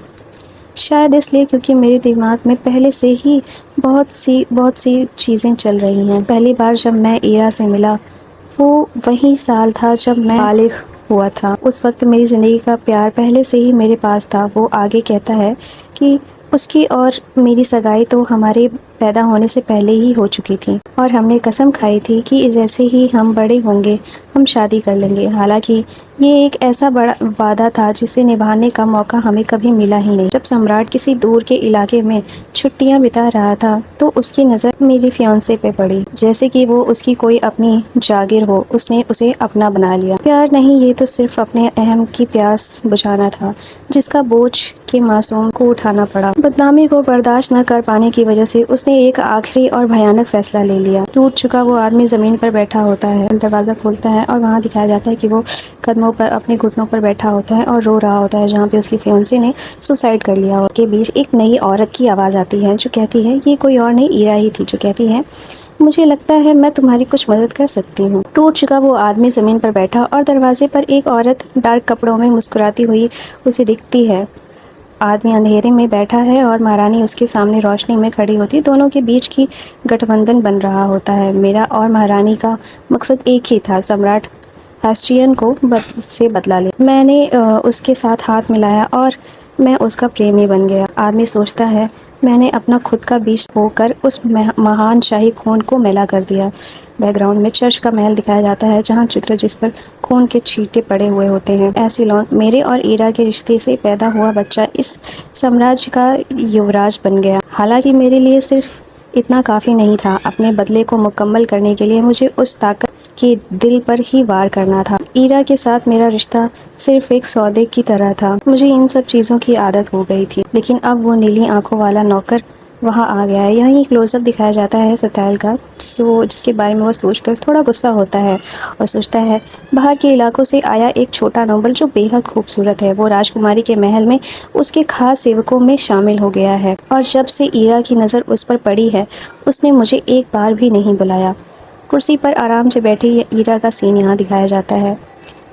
शायद इसलिए क्योंकि मेरे दिमाग में पहले से ही बहुत सी चीज़ें चल रही हैं। पहली बार जब मैं ईरा से मिला वो वही साल था जब मैं बालिग हुआ था। उस वक्त मेरी ज़िंदगी का प्यार पहले से ही मेरे पास था। वो आगे कहता है कि उसकी और मेरी सगाई तो हमारे पैदा होने से पहले ही हो चुकी थी और हमने कसम खाई थी कि जैसे ही हम बड़े होंगे हम शादी कर लेंगे। हालांकि ये एक ऐसा बड़ा वादा था जिसे निभाने का मौका हमें कभी मिला ही नहीं। जब सम्राट किसी दूर के इलाके में छुट्टियां बिता रहा था तो उसकी नज़र मेरी फियांसे पे पड़ी, जैसे कि वो उसकी कोई अपनी जागीर हो। उसने उसे अपना बना लिया। प्यार नहीं, ये तो सिर्फ अपने अहम की प्यास बुझाना था जिसका बोझ के मासूम को उठाना पड़ा। बदनामी को बर्दाश्त न कर पाने की वजह से उसने एक आखिरी और भयानक फैसला ले लिया। टूट चुका वो आदमी ज़मीन पर बैठा होता है। दरवाज़ा खोलता है और वहाँ दिखाया जाता है कि वो कदमों पर अपने घुटनों पर बैठा होता है और रो रहा होता है जहाँ पे उसकी फियांसे ने सुसाइड कर लिया। और के बीच एक नई औरत की आवाज़ आती है जो कहती है, ये कोई और नहीं ईरा ही थी, जो कहती है मुझे लगता है मैं तुम्हारी कुछ मदद कर सकती हूँ। टूट चुका वो आदमी ज़मीन पर बैठा और दरवाजे पर एक औरत डार्क कपड़ों में मुस्कुराती हुई उसे दिखती है। आदमी अंधेरे में बैठा है और महारानी उसके सामने रोशनी में खड़ी होती। दोनों के बीच की गठबंधन बन रहा होता है। मेरा और महारानी का मकसद एक ही था, सम्राट हेस्टियन को से बदला ले। मैंने उसके साथ हाथ मिलाया और मैं उसका प्रेमी बन गया। आदमी सोचता है मैंने अपना खुद का बीज होकर उस महान शाही खून को मैला कर दिया। बैकग्राउंड में चर्च का महल दिखाया जाता है जहाँ चित्र जिस पर खून के छींटे पड़े हुए होते हैं। एसिलोन, मेरे और ईरा के रिश्ते से पैदा हुआ बच्चा, इस साम्राज्य का युवराज बन गया। हालांकि मेरे लिए सिर्फ इतना काफ़ी नहीं था। अपने बदले को मुकम्मल करने के लिए मुझे उस ताकत के दिल पर ही वार करना था। ईरा के साथ मेरा रिश्ता सिर्फ एक सौदे की तरह था। मुझे इन सब चीज़ों की आदत हो गई थी, लेकिन अब वो नीली आंखों वाला नौकर वहाँ आ गया है। यहीं क्लोजअप दिखाया जाता है सतैल का, जिसके बारे में वो सोचकर थोड़ा गुस्सा होता है और सोचता है बाहर के इलाकों से आया एक छोटा नोबल जो बेहद खूबसूरत है, वो राजकुमारी के महल में उसके खास सेवकों में शामिल हो गया है। और जब से ईरा की नज़र उस पर पड़ी है उसने मुझे एक बार भी नहीं बुलाया। कुर्सी पर आराम से बैठी ईरा का सीन यहाँ दिखाया जाता है।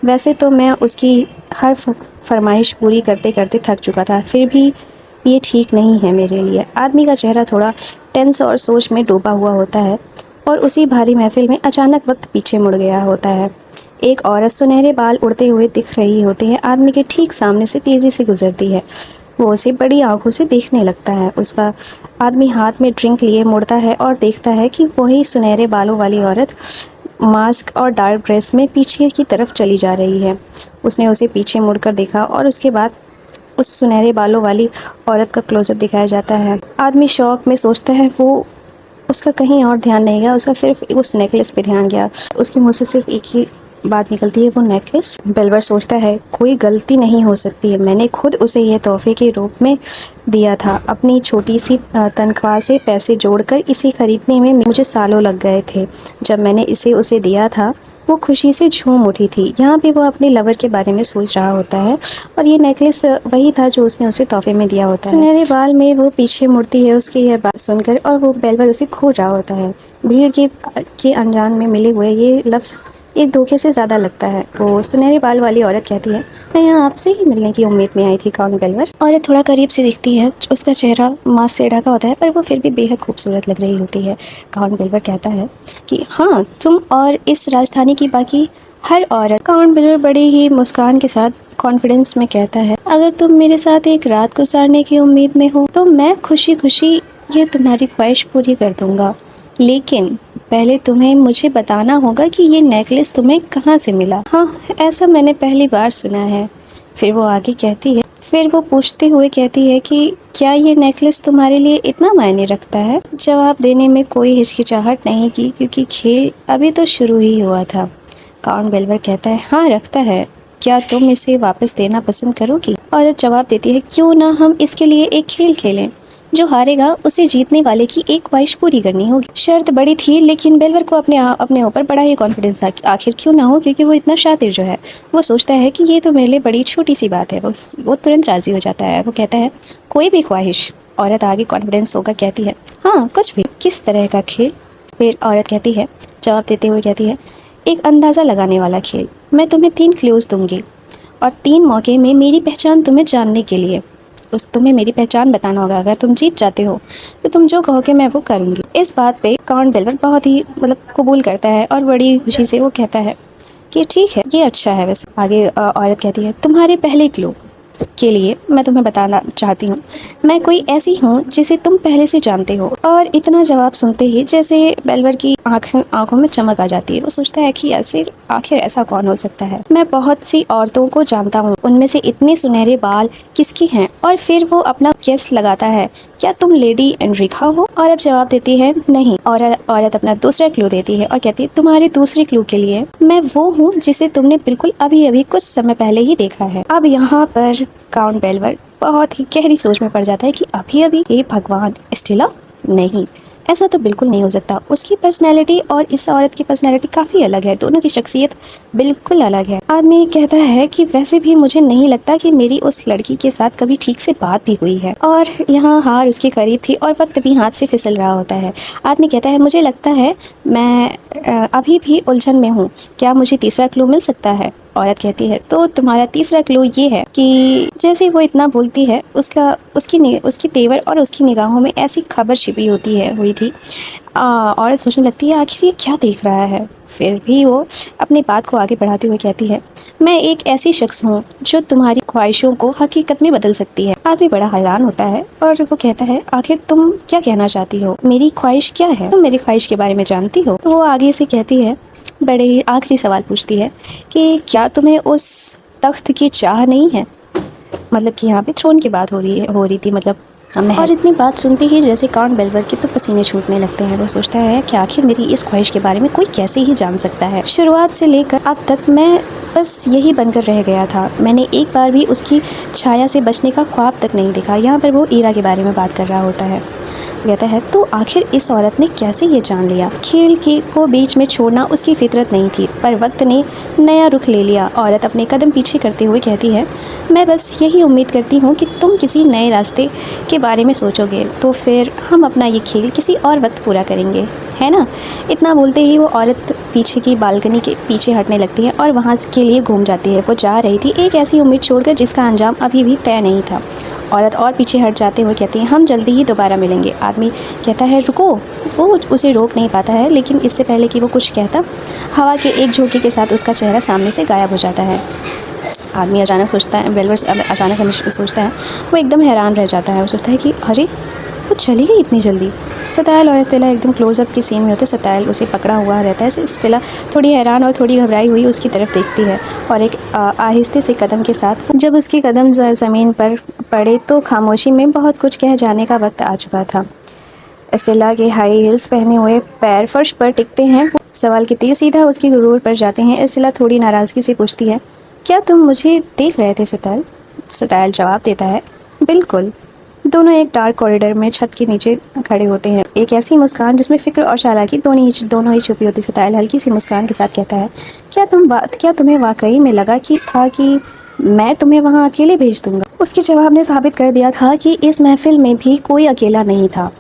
वैसे तो मैं उसकी हर फरमाइश पूरी करते करते थक चुका था, फिर भी ये ठीक नहीं है मेरे लिए। आदमी का चेहरा थोड़ा टेंस और सोच में डूबा हुआ होता है और उसी भारी महफिल में अचानक वक्त पीछे मुड़ गया होता है। एक औरत सुनहरे बाल उड़ते हुए दिख रही होती है, आदमी के ठीक सामने से तेज़ी से गुजरती है। वो उसे बड़ी आंखों से देखने लगता है। उसका आदमी हाथ में ड्रिंक लिए मुड़ता है और देखता है कि वही सुनहरे बालों वाली औरत मास्क और डार्क ड्रेस में पीछे की तरफ चली जा रही है। उसने उसे पीछे मुड़कर देखा और उसके बाद उस सुनहरे बालों वाली औरत का क्लोजअप दिखाया जाता है। आदमी शौक में सोचता है वो उसका कहीं और ध्यान नहीं गया, उसका सिर्फ उस नेकलेस पे ध्यान गया। उसके मुँह से सिर्फ एक ही बात निकलती है, वो नेकलेस। बेलवर सोचता है कोई गलती नहीं हो सकती है, मैंने खुद उसे यह तोहफे के रूप में दिया था। अपनी छोटी सी तनख्वाह से पैसे जोड़कर इसे खरीदने में मुझे सालों लग गए थे। जब मैंने इसे उसे दिया था वो खुशी से झूम उठी थी। यहाँ पे वो अपने लवर के बारे में सोच रहा होता है और ये नेकलेस वही था जो उसने उसे तोहफे में दिया होता है। सुनहरे बाल में वो पीछे मुड़ती है उसकी यह बात सुनकर और वो बेलवर उसे खोज रहा होता है। भीड़ के अनजान में मिले हुए ये लफ्ज़ एक धोखे से ज़्यादा लगता है। वो सुनहरे बाल वाली औरत कहती है मैं यहाँ आपसे ही मिलने की उम्मीद में आई थी काउंट बेलवर। औरत थोड़ा करीब से दिखती है, उसका चेहरा मास्क से ढका होता है पर वो फिर भी बेहद खूबसूरत लग रही होती है। काउंट बेलवर कहता है कि हाँ, तुम और इस राजधानी की बाकी हर औरत। काउंट बेलवर बड़ी ही मुस्कान के साथ कॉन्फिडेंस में कहता है अगर तुम मेरे साथ एक रात गुजारने की उम्मीद में हो तो मैं खुशी खुशी ये तुम्हारी ख्वाहिश पूरी कर दूँगा, लेकिन पहले तुम्हें मुझे बताना होगा कि ये नेकलेस तुम्हें कहाँ से मिला। हाँ, ऐसा मैंने पहली बार सुना है। फिर वो आगे कहती है, फिर वो पूछते हुए कहती है कि क्या ये नेकलेस तुम्हारे लिए इतना मायने रखता है। जवाब देने में कोई हिचकिचाहट नहीं की क्योंकि खेल अभी तो शुरू ही हुआ था। काउंट बेलवर कहता है, हाँ रखता है। क्या तुम इसे वापस देना पसंद करोगी। औरत जवाब देती है, क्यों ना हम इसके लिए एक खेल खेलें। जो हारेगा उसे जीतने वाले की एक ख्वाहिश पूरी करनी होगी। शर्त बड़ी थी लेकिन बेलवर को अपने ऊपर बड़ा ही कॉन्फिडेंस था कि आखिर क्यों ना हो, क्योंकि वो इतना शातिर जो है। वो सोचता है कि ये तो मेरे लिए बड़ी छोटी सी बात है। वो तुरंत राजी हो जाता है। वो कहता है, कोई भी ख्वाहिश। औरत आगे कॉन्फिडेंस होकर कहती है, हाँ कुछ भी। किस तरह का खेल। फिर औरत कहती है, जवाब देते हुए कहती है, एक अंदाज़ा लगाने वाला खेल। मैं तुम्हें 3 क्लूज़ दूंगी और 3 मौके में मेरी पहचान तुम्हें जानने के लिए तुम्हें मेरी पहचान बताना होगा। अगर तुम जीत जाते हो तो तुम जो कहोगे मैं वो करूँगी। इस बात पे काउंट बेलवर बहुत ही कबूल करता है और बड़ी खुशी से वो कहता है कि ठीक है, ये अच्छा है। वैसे आगे औरत कहती है, तुम्हारे पहले क्लू के लिए मैं तुम्हें बताना चाहती हूँ, मैं कोई ऐसी हूँ जिसे तुम पहले से जानते हो। और इतना जवाब सुनते ही जैसे बेलवर की आंखों में चमक आ जाती है। वो सोचता है कि आखिर ऐसा कौन हो सकता है। मैं बहुत सी औरतों को जानता हूँ, उनमें से इतने सुनहरे बाल किसकी हैं। और फिर वो अपना गेस लगाता है, क्या तुम लेडी एनरिका हो। और अब जवाब देती है, नहीं। और औरत अपना दूसरा क्लू देती है और कहती है, तुम्हारे दूसरे क्लू के लिए मैं वो हूँ जिसे तुमने बिल्कुल अभी अभी कुछ समय पहले ही देखा है। अब यहाँ पर काउंट बेलवर बहुत ही गहरी सोच में पड़ जाता है कि अभी अभी, हे भगवान, स्टेला नहीं, ऐसा तो बिल्कुल नहीं हो सकता। उसकी पर्सनैलिटी और इस औरत की पर्सनैलिटी काफ़ी अलग है। दोनों की शख्सियत बिल्कुल अलग है। आदमी कहता है कि वैसे भी मुझे नहीं लगता कि मेरी उस लड़की के साथ कभी ठीक से बात भी हुई है। और यहाँ हार उसके करीब थी और वक्त भी हाथ से फिसल रहा होता है। आदमी कहता है, मुझे लगता है मैं अभी भी उलझन में हूँ। क्या मुझे तीसरा क्लू मिल सकता है। औरत कहती है, तो तुम्हारा तीसरा क्लू ये है कि जैसे वो इतना बोलती है उसकी तेवर और उसकी निगाहों में ऐसी खबर छिपी हुई थी। औरत सोचने लगती है, आखिर ये क्या देख रहा है। फिर भी वो अपनी बात को आगे बढ़ाते हुए कहती है, मैं एक ऐसी शख्स हूँ जो तुम्हारी ख्वाहिशों को हकीकत में बदल सकती है। आदमी बड़ा हैरान होता है और वो कहता है, आखिर तुम क्या कहना चाहती हो। मेरी ख्वाहिश क्या है। तुम मेरी ख्वाहिश के बारे में जानती हो। तो वो आगे से कहती है, बड़े ही आखिरी सवाल पूछती है कि क्या तुम्हें उस तख्त की चाह नहीं है। मतलब कि यहाँ पे थ्रोन की बात हो रही थी, मतलब और इतनी बात सुनते ही जैसे काउंट बेलवर के तो पसीने छूटने लगते हैं। वो सोचता है कि आखिर मेरी इस ख्वाहिश के बारे में कोई कैसे ही जान सकता है। शुरुआत से लेकर अब तक मैं बस यही बनकर रह गया था। मैंने एक बार भी उसकी छाया से बचने का ख्वाब तक नहीं देखा। यहाँ पर वो ईरा के बारे में बात कर रहा होता है। कहता है, तो आखिर इस औरत ने कैसे ये जान लिया। खेल को बीच में छोड़ना उसकी फितरत नहीं थी, पर वक्त ने नया रुख ले लिया। औरत अपने कदम पीछे करते हुए कहती है, मैं बस यही उम्मीद करती हूँ कि तुम किसी नए रास्ते के बारे में सोचोगे, तो फिर हम अपना ये खेल किसी और वक्त पूरा करेंगे, है ना। इतना बोलते ही वो औरत पीछे की बालकनी के पीछे हटने लगती है और वहाँ के लिए घूम जाती है। वो जा रही थी एक ऐसी उम्मीद छोड़कर जिसका अंजाम अभी भी तय नहीं था। औरत और पीछे हट जाते हुए कहती है, हम जल्दी ही दोबारा मिलेंगे। आदमी कहता है, रुको। वो उसे रोक नहीं पाता है, लेकिन इससे पहले कि वो कुछ कहता, हवा के एक झोंके के साथ उसका चेहरा सामने से गायब हो जाता है। आदमी अचानक सोचता है, बेलवर अचानक सोचता है, वो एकदम हैरान रह जाता है। वो सोचता है कि अरे वो चली गई इतनी जल्दी। सतायल और स्टेला एकदम क्लोज़अप के सीन में होते। सतायल उसे पकड़ा हुआ रहता है। स्टेला थोड़ी हैरान और थोड़ी घबराई हुई उसकी तरफ देखती है और एक आहिस्ते से कदम के साथ जब उसके कदम ज़मीन पर पड़े तो खामोशी में बहुत कुछ कह जाने का वक्त आ चुका था। स्टेला के हाई हील्स पहने हुए पैर फर्श पर टिकते हैं। सवाल के तीर सीधा उसकी गुरूर पर जाते हैं। स्टेला थोड़ी नाराज़गी से पूछती है, क्या तुम मुझे देख रहे थे सतायल। सतायल जवाब देता है, बिल्कुल। दोनों एक डार्क कॉरिडोर में छत के नीचे खड़े होते हैं। एक ऐसी मुस्कान जिसमें फिक्र और चालाकी दोनों ही छुपी होती। सतायल हल्की सी मुस्कान के साथ कहता है, क्या तुम्हें वाकई में लगा कि मैं तुम्हें वहाँ अकेले भेज दूंगा। उसके जवाब ने साबित कर दिया था कि इस महफिल में भी कोई अकेला नहीं था।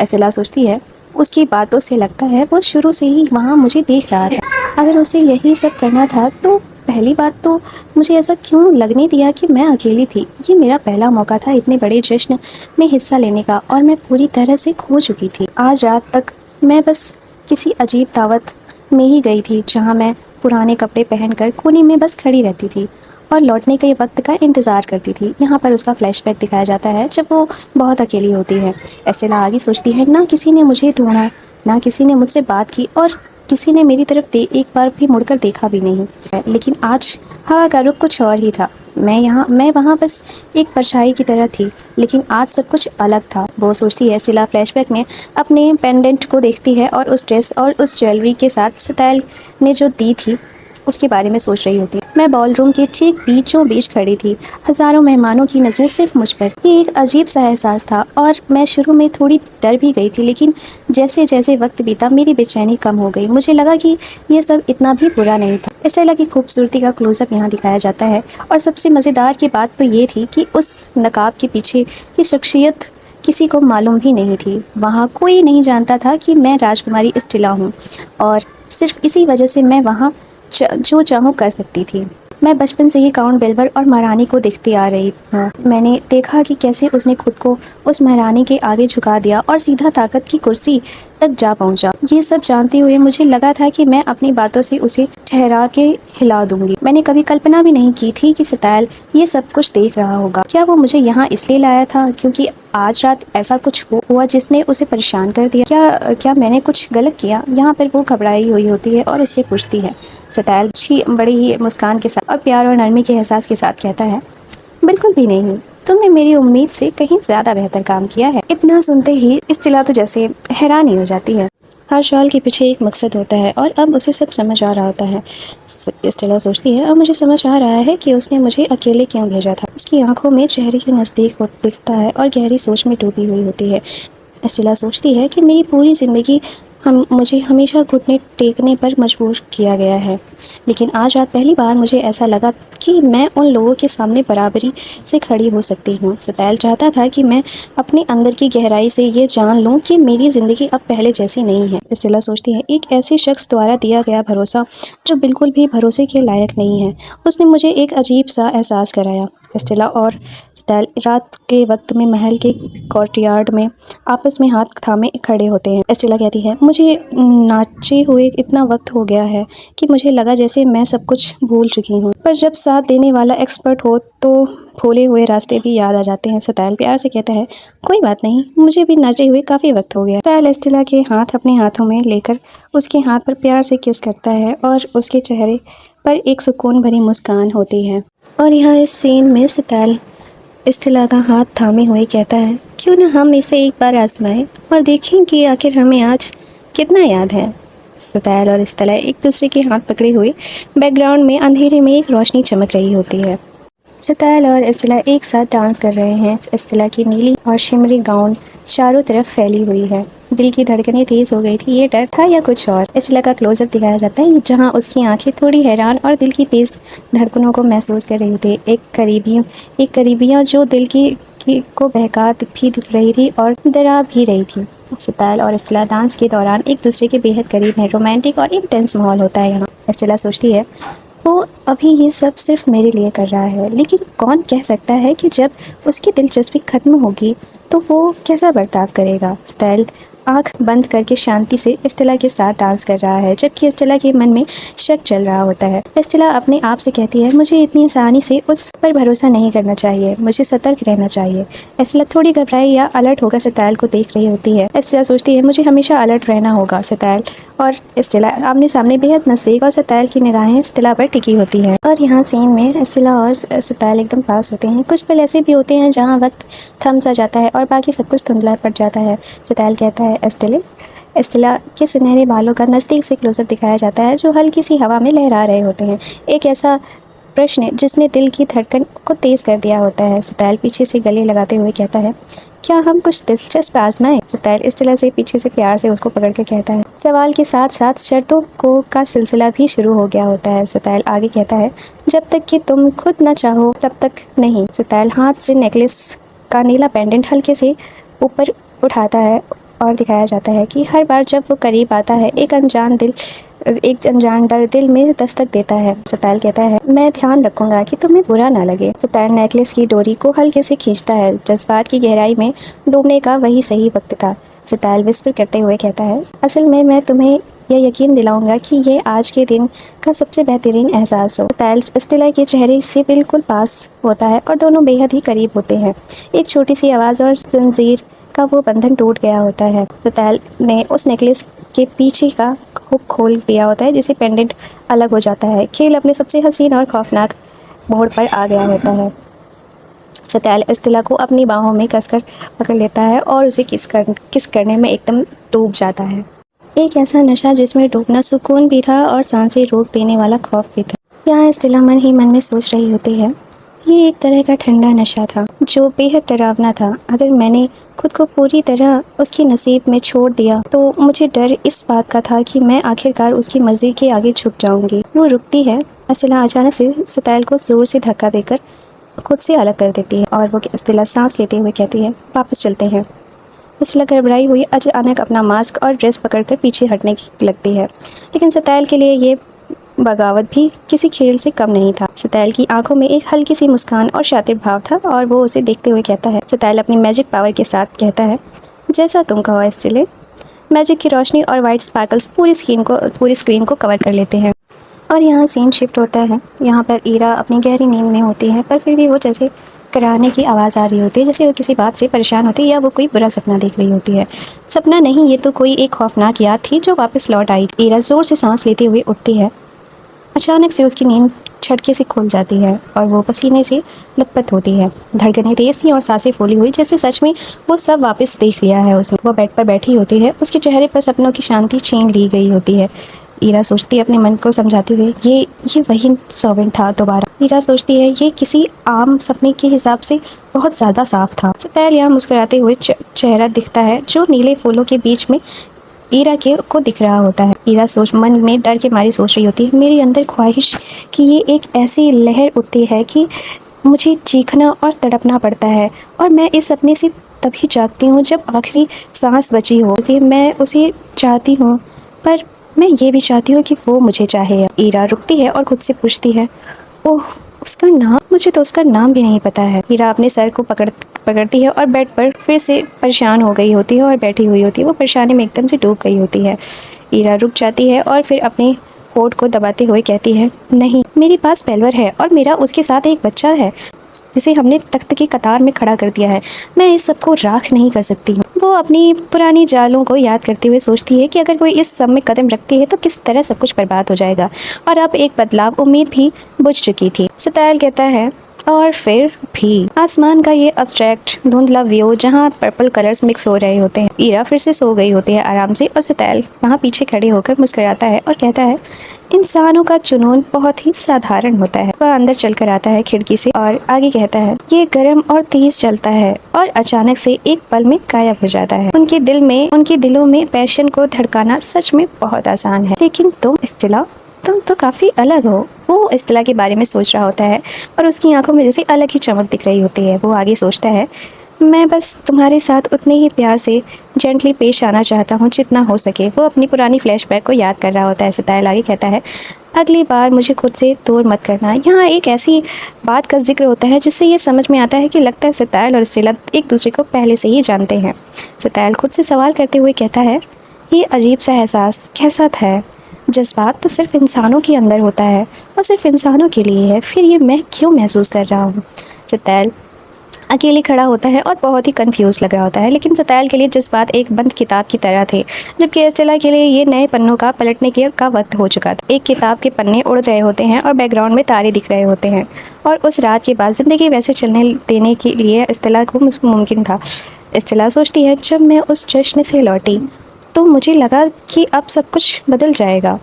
स्टेला सोचती है, उसकी बातों से लगता है वो शुरू से ही वहाँ मुझे देख रहा था। अगर उसे यही सब करना था तो पहली बात तो मुझे ऐसा क्यों लगने दिया कि मैं अकेली थी। ये मेरा पहला मौका था इतने बड़े जश्न में हिस्सा लेने का और मैं पूरी तरह से खो चुकी थी। आज रात तक मैं बस किसी अजीब दावत में ही गई थी जहाँ मैं पुराने कपड़े पहनकर कोने में बस खड़ी रहती थी और लौटने के वक्त का इंतज़ार करती थी। यहाँ पर उसका फ्लैशबैक दिखाया जाता है जब वो बहुत अकेली होती है। स्टेला आगे सोचती है, ना किसी ने मुझे ढूंढा, ना किसी ने मुझसे बात की और किसी ने मेरी तरफ एक बार भी मुड़कर देखा भी नहीं। लेकिन आज हवा का रुख कुछ और ही था। मैं वहाँ बस एक परछाई की तरह थी, लेकिन आज सब कुछ अलग था। वो सोचती है, सिला फ्लैशबैक में अपने पेंडेंट को देखती है और उस ड्रेस और उस ज्वेलरी के साथ सतैल ने जो दी थी उसके बारे में सोच रही होती। मैं बॉलरूम के ठीक बीचों बीच खड़ी थी, हज़ारों मेहमानों की नज़रें सिर्फ मुझ पर। ये एक अजीब सा एहसास था और मैं शुरू में थोड़ी डर भी गई थी, लेकिन जैसे जैसे वक्त बीता मेरी बेचैनी कम हो गई। मुझे लगा कि ये सब इतना भी बुरा नहीं था। स्टेला की खूबसूरती का क्लोजअप यहाँ दिखाया जाता है और सबसे मज़ेदार की बात तो ये थी कि उस नकाब के पीछे की शख्सियत किसी को मालूम भी नहीं थी। वहाँ कोई नहीं जानता था कि मैं राजकुमारी स्टेला हूँ और सिर्फ इसी वजह से मैं वहाँ जो चाहूँ कर सकती थी। मैं बचपन से ही काउंट बेलवर और महारानी को देखती आ रही हूँ। मैंने देखा कि कैसे उसने खुद को उस महारानी के आगे झुका दिया और सीधा ताकत की कुर्सी तक जा पहुँचा। ये सब जानते हुए मुझे लगा था कि मैं अपनी बातों से उसे ठहरा के हिला दूंगी। मैंने कभी कल्पना भी नहीं की थी कि सतैल ये सब कुछ देख रहा होगा। क्या वो मुझे यहाँ इसलिए लाया था क्योंकि आज रात ऐसा कुछ हुआ जिसने उसे परेशान कर दिया? क्या मैंने कुछ गलत किया? यहाँ पर वो घबराई हुई होती है और उससे पूछती है। सतैल बड़ी ही मुस्कान के साथ और प्यार और नरमी के एहसास के साथ कहता है, बिल्कुल भी नहीं, तुमने मेरी उम्मीद से कहीं ज़्यादा बेहतर काम किया है। इतना सुनते ही स्टेला तो जैसे हैरान ही हो जाती है। हर सवाल के पीछे एक मकसद होता है और अब उसे सब समझ आ रहा होता है। स्टेला सोचती है, अब मुझे समझ आ रहा है कि उसने मुझे अकेले क्यों भेजा था। उसकी आंखों में चेहरे के नज़दीक दिखता है और गहरी सोच में डूबी हुई होती है। स्टेला सोचती है कि मेरी पूरी ज़िंदगी मुझे हमेशा घुटने टेकने पर मजबूर किया गया है, लेकिन आज रात पहली बार मुझे ऐसा लगा कि मैं उन लोगों के सामने बराबरी से खड़ी हो सकती हूँ। सतैल चाहता था कि मैं अपने अंदर की गहराई से ये जान लूँ कि मेरी ज़िंदगी अब पहले जैसी नहीं है। स्टेला सोचती है, एक ऐसे शख्स द्वारा दिया गया भरोसा जो बिल्कुल भी भरोसे के लायक नहीं है, उसने मुझे एक अजीब सा एहसास कराया। स्टेला और सतैल रात के वक्त में महल के कोर्टयार्ड में आपस में हाथ थामे खड़े होते हैं। स्टेला कहती है, मुझे नाचे हुए इतना वक्त हो गया है कि मुझे लगा जैसे मैं सब कुछ भूल चुकी हूँ, पर जब साथ देने वाला एक्सपर्ट हो तो भूले हुए रास्ते भी याद आ जाते हैं। सतैल प्यार से कहता है, कोई बात नहीं, मुझे भी नाचे हुए काफ़ी वक्त हो गया। सतैल स्टेला के हाथ अपने हाथों में लेकर उसके हाथ पर प्यार से किस करता है और उसके चेहरे पर एक सुकून भरी मुस्कान होती है। और यहाँ इस सीन में सतैल स्टेला का हाथ थामे हुए कहता है, क्यों ना हम इसे एक बार आजमाएं और देखें कि आखिर हमें आज कितना याद है। सतैल और स्टेला एक दूसरे के हाथ पकड़े हुए बैकग्राउंड में अंधेरे में एक रोशनी चमक रही होती है। सतैल और स्टेला एक साथ डांस कर रहे हैं। स्टेला की नीली और शिमरी गाउन चारों तरफ फैली हुई है। दिल की धड़कनें तेज हो गई थी। ये डर था या कुछ और? स्टेला का क्लोजअप दिखाया जाता है जहां उसकी आंखें थोड़ी हैरान और दिल की तेज धड़कनों को महसूस कर रही थी। एक करीबियाँ जो दिल को बहका भी रही थी और डरा भी रही थी। सतैल और स्टेला डांस के दौरान एक दूसरे के बेहद करीब हैं। रोमांटिक और इंटेंस माहौल होता है यहाँ। स्टेला सोचती है, वो अभी ये सब सिर्फ मेरे लिए कर रहा है, लेकिन कौन कह सकता है कि जब उसकी दिलचस्पी खत्म होगी तो वो कैसा बर्ताव करेगा। सतैल आंख बंद करके शांति से स्टेला के साथ डांस कर रहा है, जबकि स्टेला के मन में शक चल रहा होता है। स्टेला अपने आप से कहती है, मुझे इतनी आसानी से उस पर भरोसा नहीं करना चाहिए, मुझे सतर्क रहना चाहिए। स्टेला थोड़ी घबराई या अलर्ट होकर सतैल को देख रही होती है। स्टेला सोचती है, मुझे हमेशा अलर्ट रहना होगा। सतैल और स्टेला आमने सामने बेहद नज़दीक और सतैल की निगाहें स्टेला पर टिकी होती हैं। और यहाँ सीन में स्टेला और सतैल एकदम पास होते हैं। कुछ पल ऐसे भी होते हैं जहाँ वक्त थम सा जाता है और बाकी सब कुछ धुंधला पड़ जाता है। सतैल कहता है, स्टेला के सुनहरे बालों का नज़दीक से क्लोजअप दिखाया जाता है जो हल्की सी हवा में लहरा रहे होते हैं। एक ऐसा प्रश्न जिसने दिल की धड़कन को तेज़ कर दिया होता है। सतैल पीछे से गले लगाते हुए कहता है, क्या हम कुछ दिलचस्प आजमाएं? सतैल स्टेला से पीछे से प्यार से उसको पकड़ के कहता है। सवाल के साथ साथ शर्तों का सिलसिला भी शुरू हो गया होता है। सतैल आगे कहता है, जब तक कि तुम खुद न चाहो तब तक नहीं। सतैल हाथ से नेकलेस का नीला पेंडेंट हल्के से ऊपर उठाता है और दिखाया जाता है कि हर बार जब वो करीब आता है एक अनजान डर दिल में दस्तक देता है। सतैल कहता है, मैं ध्यान रखूंगा कि तुम्हें बुरा ना लगे। सतैल नेकलेस की डोरी को हल्के से खींचता है। जज्बात की गहराई में डूबने का वही सही वक्त था। सतैल विस्पर करते हुए कहता है, असल में मैं तुम्हें यह यकीन दिलाऊंगा कि ये आज के दिन का सबसे बेहतरीन एहसास हो। सतैल स्टेला के चेहरे से बिल्कुल पास होता है और दोनों बेहद ही करीब होते हैं। एक छोटी सी आवाज़ और जंजीर का वो बंधन टूट गया होता है। सतैल ने उस नेकलेस के पीछे का हुक खोल दिया होता है, जिससे पेंडेंट अलग हो जाता है। खेल अपने सबसे हसीन और खौफनाक मोड़ पर आ गया होता है। सतैल स्टेला को अपनी बाहों में कसकर पकड़ लेता है और उसे किस करने में एकदम डूब जाता है। एक ऐसा नशा जिसमें डूबना सुकून भी था और सांसें रोक देने वाला खौफ भी था। यहाँ स्टेला मन ही मन में सोच रही होती है, ये एक तरह का ठंडा नशा था जो बेहद डरावना था। अगर मैंने खुद को पूरी तरह उसकी नसीब में छोड़ दिया तो मुझे डर इस बात का था कि मैं आखिरकार उसकी मर्जी के आगे झुक जाऊंगी। वो रुकती है। स्टेला अचानक से सतैल को जोर से धक्का देकर खुद से अलग कर देती है और वो स्टेला सांस लेते हुए कहती है, वापस चलते हैं। स्टेला घबराई हुई अचानक अपना मास्क और ड्रेस पकड़कर पीछे हटने की लगती है, लेकिन सतैल के लिए ये बगावत भी किसी खेल से कम नहीं था। सतैल की आंखों में एक हल्की सी मुस्कान और शातिर भाव था और वो उसे देखते हुए कहता है, सतैल अपनी मैजिक पावर के साथ कहता है, जैसा तुम कहो स्टेले। मैजिक की रोशनी और वाइट स्पार्कल्स पूरी स्क्रीन को कवर कर लेते हैं और यहाँ सीन शिफ्ट होता है। यहाँ पर ईरा अपनी गहरी नींद में होती है, पर फिर भी वो जैसे कराने की आवाज़ आ रही होती है, जैसे वो किसी बात से परेशान होती है या वो कोई बुरा सपना देख रही होती है। सपना नहीं, ये तो कोई एक खौफनाक याद थी जो वापस लौट आई। ईरा ज़ोर से सांस लेते हुए उठती है। अचानक से उसकी नींद झटके से खुल जाती है और वो पसीने से लथपथ होती है। धड़कनें तेज थी और सांसें फूली हुई, जैसे सच में वो सब वापस देख लिया है उसने। वो बेड पर बैठी होती है, उसके चेहरे पर सपनों की शांति छीन ली गई होती है। ईरा सोचती है अपने मन को समझाते हुए, ये वही सर्वेंट था दोबारा। ईरा सोचती है ये किसी आम सपने के हिसाब से बहुत ज़्यादा साफ था। सतैल यहाँ मुस्कुराते हुए चेहरा दिखता है जो नीले फूलों के बीच में ईरा को दिख रहा होता है। ईरा मन में डर के मारी सोच रही होती है, मेरी अंदर ख्वाहिश कि ये एक ऐसी लहर उठती है कि मुझे चीखना और तड़पना पड़ता है और मैं इस सपने से तभी जागती हूँ जब आखिरी सांस बची हो। मैं उसे चाहती हूँ, पर मैं ये भी चाहती हूँ कि वो मुझे चाहे। ईरा रुकती है और खुद से पूछती है, ओह उसका नाम, मुझे तो उसका नाम भी नहीं पता है। ईरा अपने सर को पकड़ती है और बेड पर फिर से परेशान हो गई होती है और बैठी हुई होती है। वो परेशानी में एकदम से डूब गई होती है। ईरा रुक जाती है और फिर अपने कोट को दबाते हुए कहती है, नहीं, मेरे पास पेल्वर है और मेरा उसके साथ एक बच्चा है जिसे हमने तख्त की कतार में खड़ा कर दिया है। मैं इस सब को राख नहीं कर सकती हूँ। वो अपनी पुरानी जालों को याद करते हुए सोचती है कि अगर कोई इस सब में कदम रखती है तो किस तरह सब कुछ बर्बाद हो जाएगा और अब एक बदलाव उम्मीद भी बुझ चुकी थी। सतैल कहता है, और फिर भी आसमान का ये अब्स्ट्रैक्ट धुंधला व्यू जहाँ पर्पल कलर्स मिक्स हो रहे होते हैं। ईरा फिर से सो गई होती है आराम से और सतैल वहाँ पीछे खड़े होकर मुस्कुराता है और कहता है, इंसानों का जुनून बहुत ही साधारण होता है। वह अंदर चलकर आता है खिड़की से और आगे कहता है, ये गर्म और तेज चलता है और अचानक से एक पल में गायब हो जाता है। उनके दिलों में पैशन को धड़काना सच में बहुत आसान है, लेकिन तुम स्टेला, तुम तो काफ़ी अलग हो। वो स्टेला के बारे में सोच रहा होता है और उसकी आंखों में जैसे अलग ही चमक दिख रही होती है। वो आगे सोचता है, मैं बस तुम्हारे साथ उतने ही प्यार से जेंटली पेश आना चाहता हूँ जितना हो सके। वो अपनी पुरानी फ्लैशबैक को याद कर रहा होता है। सतैल आगे कहता है, अगली बार मुझे खुद से दूर मत करना। यहाँ एक ऐसी बात का जिक्र होता है जिससे ये समझ में आता है कि लगता है सतैल और स्टेला एक दूसरे को पहले से ही जानते हैं। सतैल खुद से सवाल करते हुए कहता है, ये अजीब सा एहसास कैसा था? जज्बात तो सिर्फ इंसानों के अंदर होता है और सिर्फ इंसानों के लिए है, फिर ये मैं क्यों महसूस कर रहा हूँ? सतैल अकेले खड़ा होता है और बहुत ही कंफ्यूज लग रहा होता है, लेकिन सतैल के लिए जज्बात एक बंद किताब की तरह थे, जबकि स्टेला के लिए ये नए पन्नों का पलटने का वक्त हो चुका था। एक किताब के पन्ने उड़ रहे होते हैं और बैकग्राउंड में तारे दिख रहे होते हैं और उस रात के बाद ज़िंदगी वैसे चलने देने के लिए स्टेला को मुमकिन था। स्टेला सोचती है, जब मैं उस जश्न से लौटी तो मुझे लगा कि अब सब कुछ बदल जाएगा।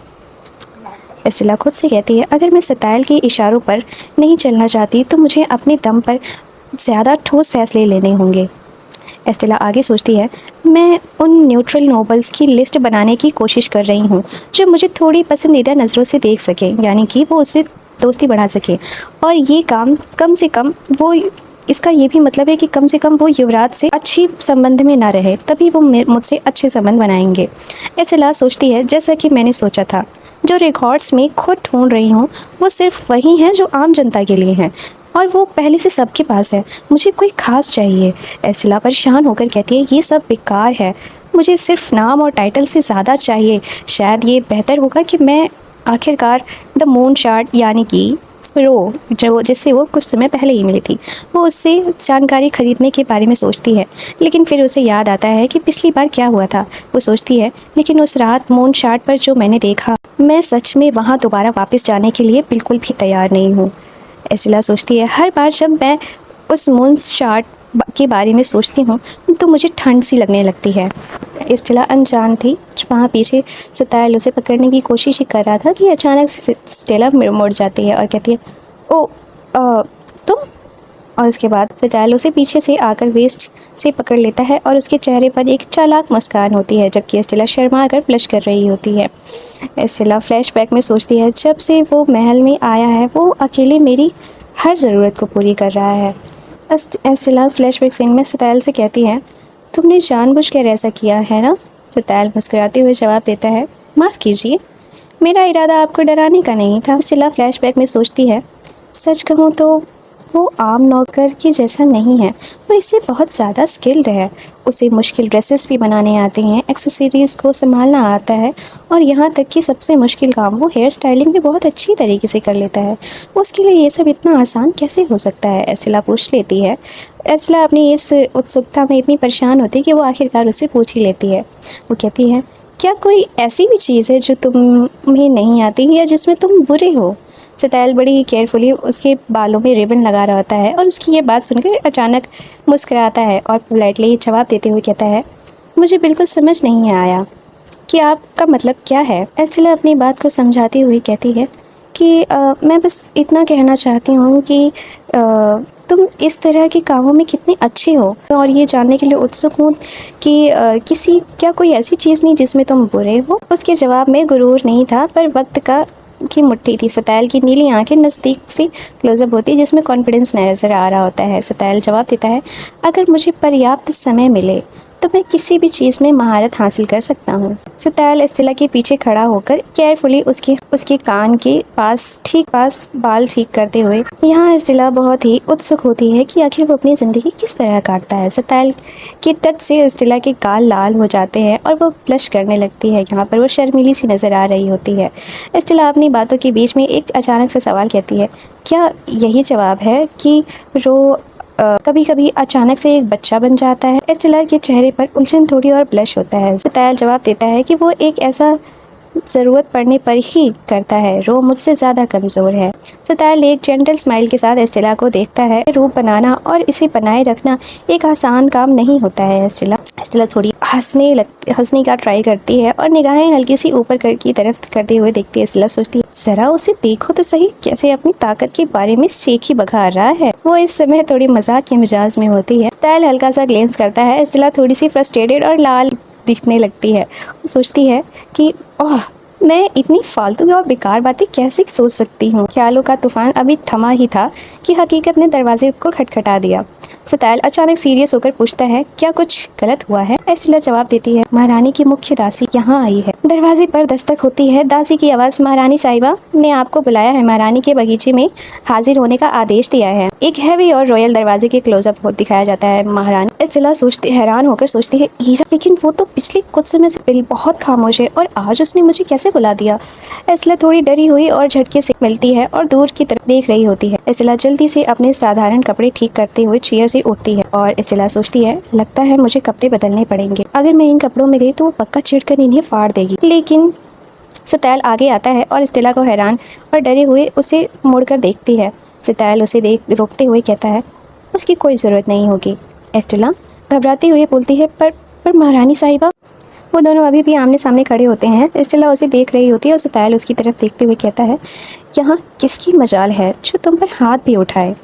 स्टेला खुद से कहती है, अगर मैं सतैल के इशारों पर नहीं चलना चाहती तो मुझे अपने दम पर ज़्यादा ठोस फैसले लेने होंगे। स्टेला आगे सोचती है, मैं उन न्यूट्रल नोबल्स की लिस्ट बनाने की कोशिश कर रही हूँ जो मुझे थोड़ी पसंदीदा नज़रों से देख सके, यानी कि वो उससे दोस्ती बढ़ा सके। और ये काम कम से कम वो, इसका ये भी मतलब है कि कम से कम वो युवराज से अच्छी संबंध में ना रहे, तभी वो मुझसे अच्छे संबंध बनाएंगे। स्टेला सोचती है, जैसा कि मैंने सोचा था, जो रिकॉर्ड्स में खुद ढूंढ रही हूँ वो सिर्फ वही हैं जो आम जनता के लिए हैं और वो पहले से सबके पास है। मुझे कोई खास चाहिए। स्टेला परेशान होकर कहती है, ये सब बेकार है, मुझे सिर्फ नाम और टाइटल से ज़्यादा चाहिए। शायद ये बेहतर होगा कि मैं आखिरकार द मून शार्ट यानी कि रो जो जिससे वो कुछ समय पहले ही मिली थी। वो उससे जानकारी खरीदने के बारे में सोचती है, लेकिन फिर उसे याद आता है कि पिछली बार क्या हुआ था। वो सोचती है, लेकिन उस रात मून शार्ट पर जो मैंने देखा, मैं सच में वहाँ दोबारा वापस जाने के लिए बिल्कुल भी तैयार नहीं हूँ। एस्टेला सोचती है, हर बार जब मैं उस मून शार्ट के बारे में सोचती हूँ तो मुझे ठंड सी लगने लगती है। एस्टेला अनजान थी, वहाँ पीछे सतायल उसे पकड़ने की कोशिश ही कर रहा था कि अचानक स्टेला मुड़ जाती है और कहती है, ओ तुम। और उसके बाद सतायल उसे पीछे से आकर वेस्ट से पकड़ लेता है और उसके चेहरे पर एक चालाक मुस्कान होती है, जबकि एस्टेला शर्मा कर ब्लश कर रही होती है। एस्टेला फ्लैशबैक में सोचती है, जब से वो महल में आया है वो अकेले मेरी हर ज़रूरत को पूरी कर रहा है। एस्टेला फ्लैशबैक सीन में सतायल से कहती है, तुमने जानबूझकर ऐसा किया है ना? सतायल मुस्कुराते हुए जवाब देता है, माफ़ कीजिए, मेरा इरादा आपको डराने का नहीं था। एस्टेला फ्लैशबैक में सोचती है, सच कहूँ तो वो आम नौकर के जैसा नहीं है, वो इससे बहुत ज़्यादा स्किल्ड है। उसे मुश्किल ड्रेसेस भी बनाने आते हैं, एक्सेसरीज़ को संभालना आता है और यहाँ तक कि सबसे मुश्किल काम वो हेयर स्टाइलिंग भी बहुत अच्छी तरीके से कर लेता है। उसके लिए ये सब इतना आसान कैसे हो सकता है? एस्टेला पूछ लेती है। एस्टेला अपनी इस उत्सुकता में इतनी परेशान होती है कि वो आखिरकार उससे पूछ ही लेती है। वो कहती है, क्या कोई ऐसी भी चीज़ है जो तुम्हें नहीं आती या जिसमें तुम बुरे हो? सतायल बड़ी ही केयरफुली उसके बालों में रिबन लगा रहा होता है और उसकी ये बात सुनकर अचानक मुस्कुराता है और पोलाइटली जवाब देते हुए कहता है, मुझे बिल्कुल समझ नहीं आया कि आपका मतलब क्या है। एस्टेला अपनी बात को समझाती हुई कहती है कि मैं बस इतना कहना चाहती हूँ कि तुम इस तरह के कामों में कितनी अच्छी हो और ये जानने के लिए उत्सुक हूँ कि क्या कोई ऐसी चीज़ नहीं जिसमें तुम बुरे हो। उसके जवाब में गुरूर नहीं था, पर वक्त की मुट्ठी थी। सतायल की नीली आंखें नज़दीक से क्लोजअप होती जिसमें कॉन्फिडेंस नज़र आ रहा होता है। सतायल जवाब देता है, अगर मुझे पर्याप्त समय मिले तो मैं किसी भी चीज़ में महारत हासिल कर सकता हूँ। सतायल एस्टेला के पीछे खड़ा होकर केयरफुली उसके कान के पास बाल ठीक करते हुए, यहाँ एस्टेला बहुत ही उत्सुक होती है कि आखिर वो अपनी ज़िंदगी किस तरह काटता है। सतायल के टच से एस्टेला के गाल लाल हो जाते हैं और वो ब्लश करने लगती है। यहाँ पर वो शर्मीली सी नज़र आ रही होती है। एस्टेला अपनी बातों के बीच में एक अचानक से सवाल कहती है, क्या यही जवाब है कि रो कभी कभी अचानक से एक बच्चा बन जाता है? एस्टेला के चेहरे पर उलझन थोड़ी और ब्लश होता है। सतायल जवाब देता है कि वो एक ऐसा ज़रूरत पड़ने पर ही करता है, रो मुझसे ज़्यादा कमज़ोर है। सतायल एक जेंटल स्माइल के साथ एस्टेला को देखता है। रूप बनाना और इसे बनाए रखना एक आसान काम नहीं होता है। एस्टेला थोड़ी हंसने का ट्राई करती है और निगाहें हल्की सी ऊपर की तरफ करते हुए देखती है। एस्टेला सोचती है, ज़रा उसे देखो तो सही, कैसे अपनी ताकत के बारे में शेख ही बघार रहा है। वो इस समय थोड़ी मजाक के मिजाज में होती है। सतायल हल्का सा ग्लेंस करता है। एस्टेला थोड़ी सी फ्रस्ट्रेटेड और लाल दिखने लगती है। सोचती है कि ओह, मैं इतनी फालतू और बेकार बातें कैसे सोच सकती हूँ। ख्यालों का तूफान अभी थमा ही था कि हकीकत ने दरवाजे को खटखटा दिया। सतायल अचानक सीरियस होकर पूछता है, क्या कुछ गलत हुआ है? एस्टेला जवाब देती है, महारानी की मुख्य दासी यहाँ आई है। दरवाजे पर दस्तक होती है। दासी की आवाज़, महारानी साहिबा ने आपको बुलाया है, महारानी के बगीचे में हाजिर होने का आदेश दिया है। एक हैवी और रॉयल दरवाजे के क्लोजअप दिखाया जाता है। महारानी एस्टेला हैरान होकर सोचती है, हीरा, लेकिन वो तो पिछले कुछ समय से बहुत खामोश है और आज उसने मुझे कैसे बुला दिया? एस्टेला थोड़ी डरी हुई और झटके से मिलती है और दूर की तरफ देख रही होती है। एस्टेला जल्दी से अपने साधारण कपड़े ठीक करते हुए चेयर से उठती है और एस्टेला सोचती है, लगता है मुझे कपड़े बदलने पड़ेंगे। अगर मैं इन कपड़ों में गई तो वो पक्का चिढ़कर इन्हें फाड़ देगी। लेकिन सतायल आगे आता है और एस्टेला को हैरान और डरे हुए उसे मुड़कर देखती है। सतायल उसे रोकते हुए कहता है, उसकी कोई ज़रूरत नहीं होगी। एस्टेला घबराती हुई बोलती है, पर महारानी साहिबा। वो दोनों अभी भी आमने सामने खड़े होते हैं। एस्टेला उसे देख रही होती है और सतायल उसकी तरफ देखते हुए कहता है, यहाँ किसकी मजाल है जो तुम पर हाथ भी उठाए?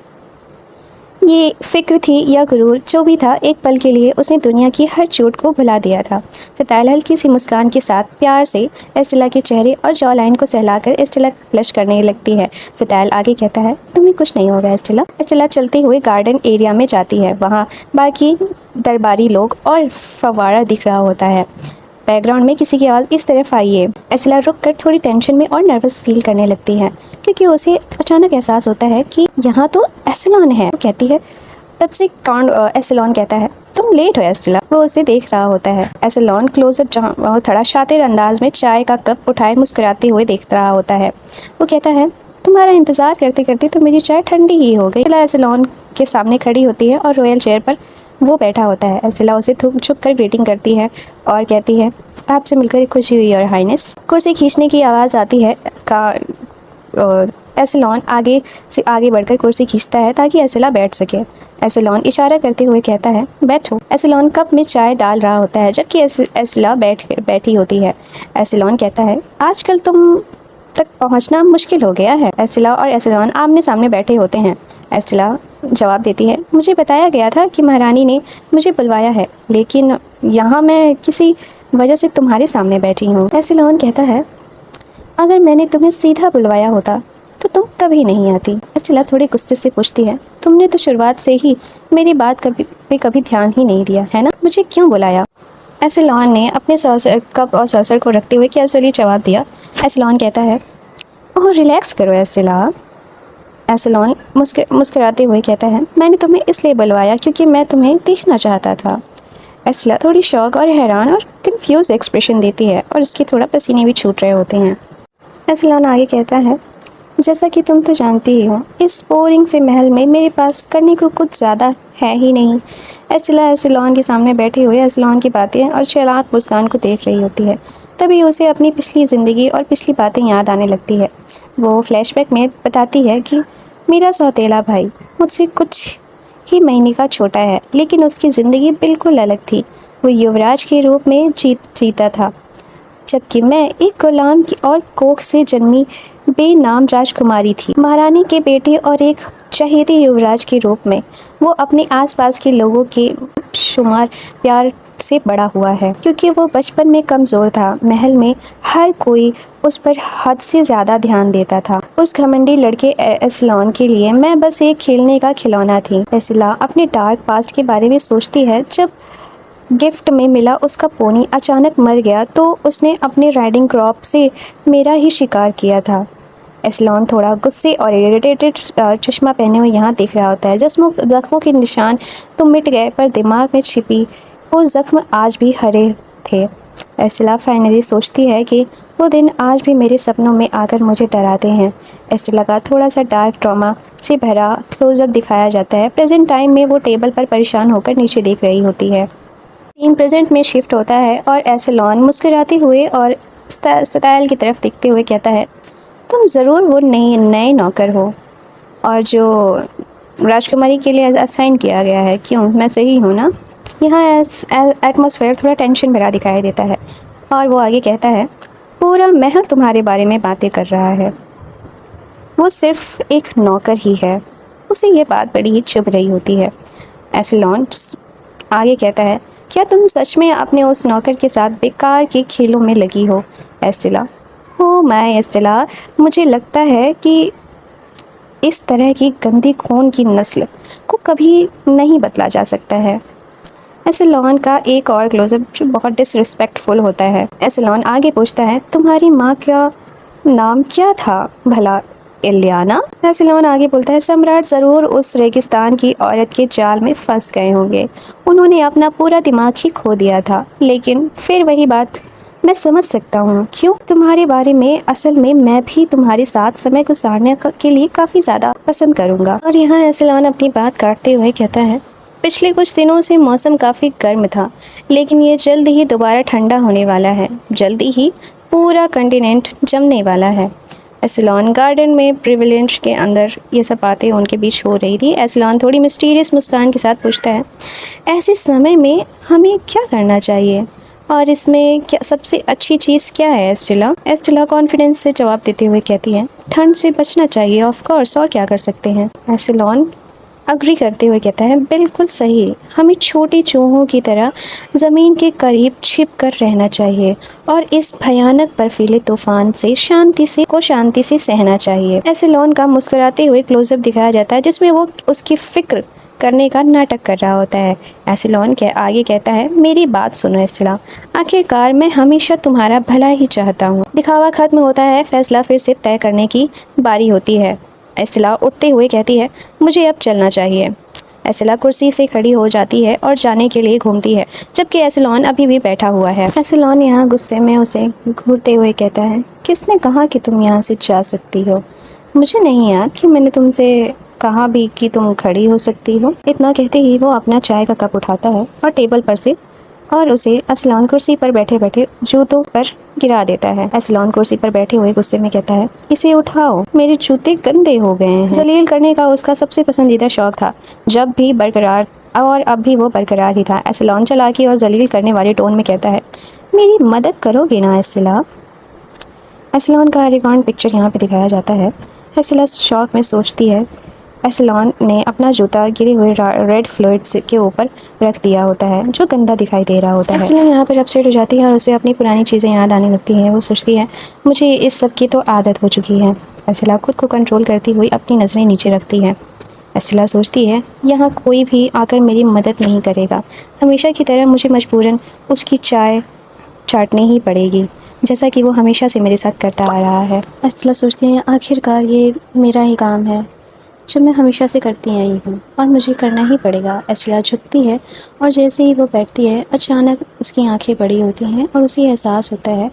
ये फिक्र थी या गुरूर, जो भी था, एक पल के लिए उसने दुनिया की हर चोट को भुला दिया था। सतायल हल्की सी मुस्कान के साथ प्यार से एस्टेला के चेहरे और जॉ लाइन को सहलाकर एस्टेला ब्लश करने लगती है। सतायल आगे कहता है, तुम्हें कुछ नहीं होगा एस्टेला। एस्टेला चलते हुए गार्डन एरिया में जाती है। वहाँ बाकी दरबारी लोग और फव्वारा दिख रहा होता है। बैकग्राउंड में किसी की आवाज़ इस तरफ आई है। एस्टेला रुक कर थोड़ी टेंशन में और नर्वस फील करने लगती है, क्योंकि उसे अचानक एहसास होता है कि यहाँ तो एस्टेलॉन है। वो कहती है, तब से एस्टेलॉन कहता है, तुम लेट हो एस्टेला। वो उसे देख रहा होता है। एस्टेलॉन क्लोजअप जहाँ थोड़ा शातिर अंदाज में चाय का कप उठाए मुस्कुराते हुए देख रहा होता है। वो कहता है, तुम्हारा इंतज़ार करते करते तो मेरी चाय ठंडी ही हो गई। एसिला एसिलॉन के सामने खड़ी होती है और रॉयल चेयर पर वो बैठा होता है। एसिला उसे झुक कर ग्रीटिंग करती है और कहती है, आपसे मिलकर खुशी हुई योर हाइनेस। कुर्सी खींचने की आवाज़ आती है और एसिलॉन आगे से आगे बढ़कर कुर्सी खींचता है ताकि एसिला बैठ सके। एसिलॉन इशारा करते हुए कहता है, बैठो। एसिलॉन कप में चाय डाल रहा होता है जबकि एसिला बैठी होती है। एसिलॉन कहता है, आजकल तुम तक पहुंचना मुश्किल हो गया है। एसिला और एसिलॉन आमने सामने बैठे होते हैं। एसिला जवाब देती है, मुझे बताया गया था कि महारानी ने मुझे बुलवाया है, लेकिन यहाँ मैं किसी वजह से तुम्हारे सामने बैठी हूँ। एसिलॉन कहता है, अगर मैंने तुम्हें सीधा बुलवाया होता तो तुम कभी नहीं आती। एसिला थोड़े गुस्से से पूछती है, तुमने तो शुरुआत से ही मेरी बात कभी ध्यान ही नहीं दिया है ना, मुझे क्यों बुलाया? एसिलॉन ने अपने कप और सॉसर को रखते हुए कैजुअली जवाब दिया। एसिलॉन कहता है, ओह रिलैक्स करो एसिला। एसिलॉन मुस्कुराते हुए कहता है, मैंने तुम्हें इसलिए बुलवाया क्योंकि मैं तुम्हें देखना चाहता था। एसिला थोड़ी शौक और हैरान और कंफ्यूज एक्सप्रेशन देती है और उसके थोड़ा पसीने भी छूट रहे होते हैं। एसिलॉन आगे कहता है, जैसा कि तुम तो जानती ही हो, इस बोरिंग से महल में मेरे पास करने को कुछ ज़्यादा है ही नहीं। एसिला एसिलॉन के सामने बैठे हुए एसिलॉन की बातें और चालाक मुस्कान को देख रही होती है। तभी उसे अपनी पिछली ज़िंदगी और पिछली बातें याद आने लगती है। वो फ्लैशबैक में बताती है कि मेरा सौतेला भाई मुझसे कुछ ही महीने का छोटा है, लेकिन उसकी ज़िंदगी बिल्कुल अलग थी। वो युवराज के रूप में जीता था, जबकि मैं एक गुलाम की और कोख से जन्मी बेनाम राजकुमारी थी। महारानी के बेटे और एक चहेते युवराज के रूप में वो अपने आसपास के लोगों के शुमार प्यार से बड़ा हुआ है। क्योंकि वो बचपन में कमज़ोर था, महल में हर कोई उस पर हद से ज़्यादा ध्यान देता था। उस घमंडी लड़के एसिलॉन के लिए मैं बस एक खेलने का खिलौना थी। एसिला अपने डार्क पास्ट के बारे में सोचती है। जब गिफ्ट में मिला उसका पोनी अचानक मर गया तो उसने अपने राइडिंग क्रॉप से मेरा ही शिकार किया था। एसिलॉन थोड़ा गुस्से और इरिटेटेड चश्मा पहने हुए यहाँ देख रहा होता है। जख्मों के निशान तो मिट गए, पर दिमाग में छिपी वो जख्म आज भी हरे थे। एसिला फाइनली सोचती है कि वो दिन आज भी मेरे सपनों में आकर मुझे डराते हैं। एसिला का थोड़ा सा डार्क ट्रॉमा से भरा क्लोजअप दिखाया जाता है। प्रेजेंट टाइम में वो टेबल पर परेशान होकर नीचे देख रही होती है। सीन प्रेजेंट में शिफ्ट होता है और एसिलॉन मुस्कुराते हुए और स्टाइल की तरफ देखते हुए कहता है, तुम ज़रूर वो नए नौकर हो और जो राजकुमारी के लिए असाइन किया गया है, क्यों मैं सही हूँ ना? यहाँ एटमॉस्फेयर थोड़ा टेंशन भरा दिखाई देता है और वो आगे कहता है, पूरा महल तुम्हारे बारे में बातें कर रहा है, वो सिर्फ एक नौकर ही है। उसे ये बात बड़ी ही चुभ रही होती है। एसिलॉन आगे कहता है, क्या तुम सच में अपने उस नौकर के साथ बेकार के खेलों में लगी हो? एस्टेला, ओ माय एस्टेला, मुझे लगता है कि इस तरह की गंदी खून की नस्ल को कभी नहीं बदला जा सकता है। एसिलॉन का एक और क्लोजअप जो बहुत डिसरिस्पेक्टफुल होता है। एसिलॉन आगे पूछता है, तुम्हारी माँ का नाम क्या था भला? इलियाना? एसिलॉन आगे बोलता है, सम्राट ज़रूर उस रेगिस्तान की औरत के जाल में फंस गए होंगे। उन्होंने अपना पूरा दिमाग ही खो दिया था। लेकिन फिर वही बात, मैं समझ सकता हूँ क्यों। तुम्हारे बारे में असल में मैं भी तुम्हारे साथ समय गुजारने के लिए काफ़ी ज़्यादा पसंद करूँगा। और यहाँ एसिलॉन अपनी बात काटते हुए कहता है, पिछले कुछ दिनों से मौसम काफ़ी गर्म था, लेकिन ये जल्द ही दोबारा ठंडा होने वाला है। जल्दी ही पूरा कॉन्टिनेंट जमने वाला है। एसिलॉन गार्डन में प्रिविलेज के अंदर ये सब बातें उनके बीच हो रही थी। एसिलॉन थोड़ी मिस्टीरियस मुस्कान के साथ पूछता है, ऐसे समय में हमें क्या करना चाहिए और इसमें क्या सबसे अच्छी चीज़ क्या है? एस्टेला कॉन्फिडेंस से जवाब देते हुए कहती है, ठंड से बचना चाहिए ऑफ कोर्स, और क्या कर सकते हैं? एसिलॉन अग्री करते हुए कहता है, बिल्कुल सही, हमें छोटी चूहों की तरह ज़मीन के करीब छिप कर रहना चाहिए और इस भयानक बर्फीले तूफान से शांति से सहना चाहिए। एसिलॉन का मुस्कुराते हुए क्लोजअप दिखाया जाता है जिसमें वो उसकी फ़िक्र करने का नाटक कर रहा होता है। एसिलॉन के आगे कहता है, मेरी बात सुनो एस्टेला, आखिरकार मैं हमेशा तुम्हारा भला ही चाहता हूँ। दिखावा खत्म होता है, फैसला फिर से तय करने की बारी होती है। एस्टेला उठते हुए कहती है, मुझे अब चलना चाहिए। एस्टेला कुर्सी से खड़ी हो जाती है और जाने के लिए घूमती है, जबकि एसिलॉन अभी भी बैठा हुआ है। एसिलॉन यहाँ गुस्से में उसे घूरते हुए कहता है, किसने कहा कि तुम यहाँ से जा सकती हो? मुझे नहीं याद कि मैंने तुमसे कहा भी कि तुम खड़ी हो सकती हो। इतना कहते ही वो अपना चाय का कप उठाता है और टेबल पर से और उसे असलान कुर्सी पर बैठे बैठे जूतों पर गिरा देता है। असलान कुर्सी पर बैठे हुए गुस्से में कहता है, इसे उठाओ, मेरे जूते गंदे हो गए हैं। जलील करने का उसका सबसे पसंदीदा शौक था, जब भी बरकरार, और अब भी वो बरकरार ही था। असलान चालाकी और जलील करने वाले टोन में कहता है, मेरी मदद करोगे ना असला? असलान का रिकॉर्ड पिक्चर यहाँ पे दिखाया जाता है। असला शौक में सोचती है, असलान ने अपना जूता गिरे हुए रेड फ्लूइड के ऊपर रख दिया होता है जो गंदा दिखाई दे रहा होता है। असला यहाँ पर अपसेट हो जाती है और उसे अपनी पुरानी चीज़ें याद आने लगती हैं। वो सोचती है, मुझे इस सब की तो आदत हो चुकी है। असला खुद को कंट्रोल करती हुई अपनी नज़रें नीचे रखती है। असला सोचती है, यहाँ कोई भी आकर मेरी मदद नहीं करेगा। हमेशा की तरह मुझे मजबूरन उसकी चाय चाटनी ही पड़ेगी, जैसा कि वो हमेशा से मेरे साथ करता आ रहा है। असला सोचती है, आखिरकार ये मेरा ही काम है जो मैं हमेशा से करती आई हूँ और मुझे करना ही पड़ेगा। असला झुकती है और जैसे ही वो बैठती है, अचानक उसकी आंखें बड़ी होती हैं और उसे एहसास होता है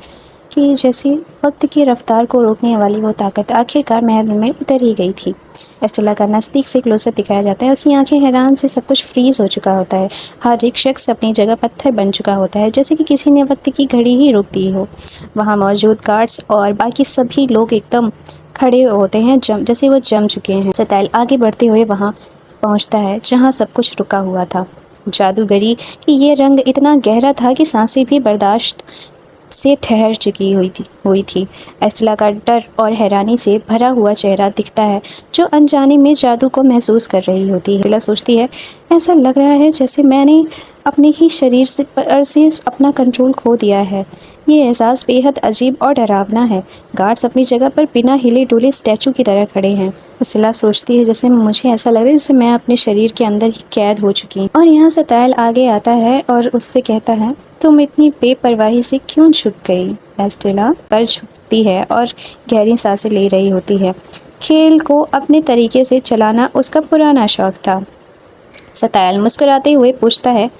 कि जैसे वक्त की रफ्तार को रोकने वाली वो ताकत आखिरकार महल में उतर ही गई थी। एस्टेला का नज़दीक से क्लोजअप दिखाया जाता है। उसकी आंखें हैरान से सब कुछ फ्रीज़ हो चुका होता है। हर एक शख्स अपनी जगह पत्थर बन चुका होता है, जैसे कि किसी ने वक्त की घड़ी ही रोक दी हो। वहाँ मौजूद गार्ड्स और बाकी सभी लोग एकदम खड़े होते हैं, जैसे वो जम चुके हैं। सताइल आगे बढ़ते हुए वहाँ पहुँचता है जहाँ सब कुछ रुका हुआ था। जादूगरी की ये रंग इतना गहरा था कि सांसें भी बर्दाश्त से ठहर चुकी हुई थी। एस्टेला का डर और हैरानी से भरा हुआ चेहरा दिखता है, जो अनजाने में जादू को महसूस कर रही होती है। एस्टेला सोचती है, ऐसा लग रहा है जैसे मैंने अपने ही शरीर से अपना कंट्रोल खो दिया है। ये एहसास बेहद अजीब और डरावना है। गार्ड्स अपनी जगह पर बिना हिले डुले स्टैचू की तरह खड़े हैं। एस्टेला सोचती है, जैसे मुझे ऐसा लग रहा है जैसे मैं अपने शरीर के अंदर ही कैद हो चुकी हूँ। और यहाँ सताइल आगे आता है और उससे कहता है, तुम इतनी बेपरवाही से क्यों झुक गई? एस्टेला पर झुकती है और गहरी सांसें ले रही होती है। खेल को अपने तरीके से चलाना उसका पुराना शौक था। सताइल मुस्कुराते हुए पूछता है,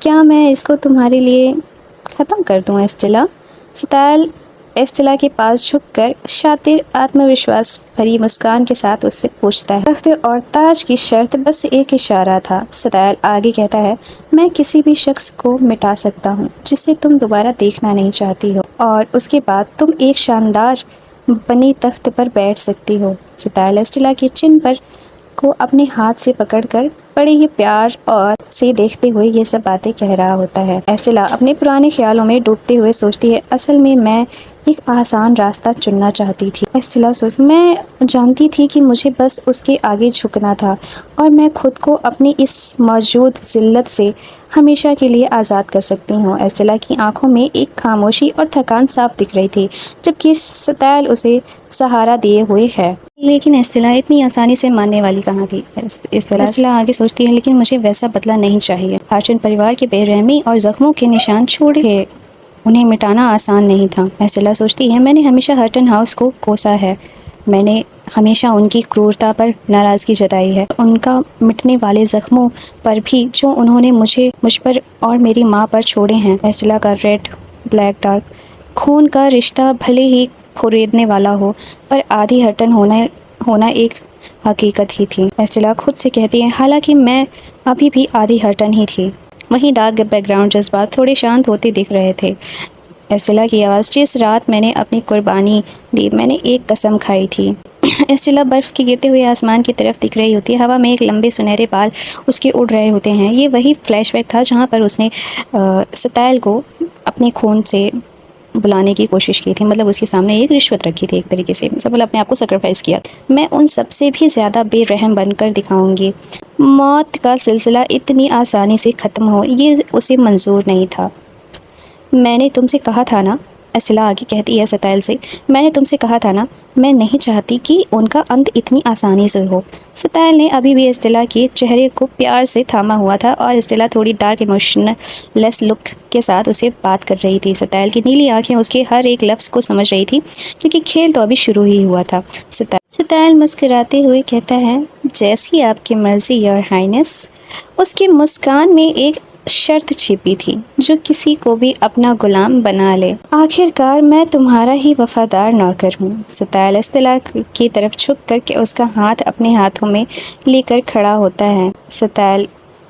क्या मैं इसको तुम्हारे लिए ख़त्म कर दूँ एस्टेला? सताइल एस्टेला के पास झुककर शातिर आत्मविश्वास भरी मुस्कान के साथ उससे पूछता है, तख्त और ताज की शर्त बस एक इशारा था। सताइल आगे कहता है, मैं किसी भी शख्स को मिटा सकता हूँ जिसे तुम दोबारा देखना नहीं चाहती हो, और उसके बाद तुम एक शानदार बनी तख्त पर बैठ सकती हो। सताइल एस्टेला के चिन्ह पर को अपने हाथ से पकड़कर बड़े ही प्यार और से देखते हुए ये सब बातें कह रहा होता है। एस्टेला अपने पुराने ख्यालों में डूबते हुए सोचती है, असल में मैं एक आसान रास्ता चुनना चाहती थी। एस्टेला मैं जानती थी कि मुझे बस उसके आगे झुकना था और मैं खुद को अपनी इस मौजूद जिल्लत से हमेशा के लिए आज़ाद कर सकती हूँ। एस्टेला की आंखों में एक खामोशी और थकान साफ दिख रही थी, जबकि सताइल उसे सहारा दिए हुए है। लेकिन एस्टेला इतनी आसानी से मानने वाली कहाँ थी? एस्टेला आगे सोचती है, लेकिन मुझे वैसा बदला नहीं चाहिए। हार्टन परिवार की बेरहमी और जख्मों के निशान छोड़े, उन्हें मिटाना आसान नहीं था। एस्टेला सोचती है, मैंने हमेशा हर्टन हाउस को कोसा है। मैंने हमेशा उनकी क्रूरता पर नाराज़गी जताई है, उनका मिटने वाले ज़ख्मों पर भी जो उन्होंने मुझ पर और मेरी माँ पर छोड़े हैं। एस्टेला का रेड ब्लैक डार्क खून का रिश्ता भले ही खुरेदने वाला हो, पर आधी हर्टन होना एक हकीकत ही थी। एस्टेला खुद से कहती है, हालांकि मैं अभी भी आधी हर्टन ही थी। वहीं डार्क बैकग्राउंड जज्बात थोड़े शांत होते दिख रहे थे। एस्टेला की आवाज़, जिस रात मैंने अपनी कुर्बानी दी, मैंने एक कसम खाई थी। एस्टेला बर्फ़ के गिरते हुए आसमान की तरफ दिख रही होती है। हवा में एक लंबे सुनहरे बाल उसके उड़ रहे होते हैं। ये वही फ्लैशबैक था जहाँ पर उसने सताइल को अपने खून से बुलाने की कोशिश की थी, मतलब उसके सामने एक रिश्वत रखी थी एक तरीके से, मतलब अपने आप को सेक्रीफाइस किया। मैं उन सबसे भी ज़्यादा बेरहम बनकर दिखाऊंगी। मौत का सिलसिला इतनी आसानी से ख़त्म हो, ये उसे मंजूर नहीं था। मैंने तुमसे कहा था ना, एस्टेला आगे कहती है सताइल से, मैंने तुमसे कहा था ना, मैं नहीं चाहती कि उनका अंत इतनी आसानी से हो। सताइल ने अभी भी एस्टेला के चेहरे को प्यार से थामा हुआ था और एस्टेला थोड़ी डार्क इमोशनलेस लुक के साथ उसे बात कर रही थी। सताइल की नीली आंखें उसके हर एक लफ्ज़ को समझ रही थी, क्योंकि खेल तो अभी शुरू ही हुआ था। सताइल मुस्कुराते हुए कहता है, जैसी आपकी मर्ज़ी योर हाइनेस। उसकी मुस्कान में एक शर्त छिपी थी जो किसी को भी अपना गुलाम बना ले। आखिरकार मैं तुम्हारा ही वफादार नौकर हूँ। सतैल एस्तेला की तरफ झुक करके उसका हाथ अपने हाथों में लेकर खड़ा होता है। सतैल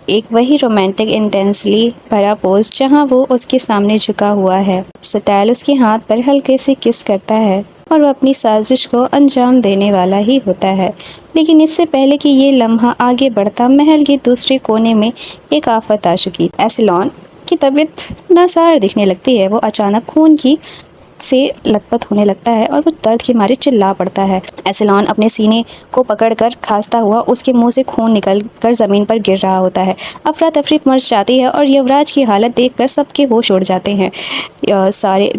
एक वही रोमांटिक इंटेंसली भरा पोज जहाँ वो उसके सामने झुका हुआ है। सतैल उसके हाथ पर हल्के से किस करता है और वो अपनी साजिश को अंजाम देने वाला ही होता है। लेकिन इससे पहले कि ये लम्हा आगे बढ़ता, महल के दूसरे कोने में एक आफत आ चुकी। एसिलॉन की तबीयत नासार दिखने लगती है। वो अचानक खून की से लथपथ होने लगता है और वो दर्द के मारे चिल्ला पड़ता है। एसिलॉन अपने सीने को पकड़कर खांसता हुआ उसके मुंह से खून निकलकर ज़मीन पर गिर रहा होता है। अफरा तफरी मच जाती है और युवराज की हालत देखकर सबके होश उड़ जाते हैं। सारे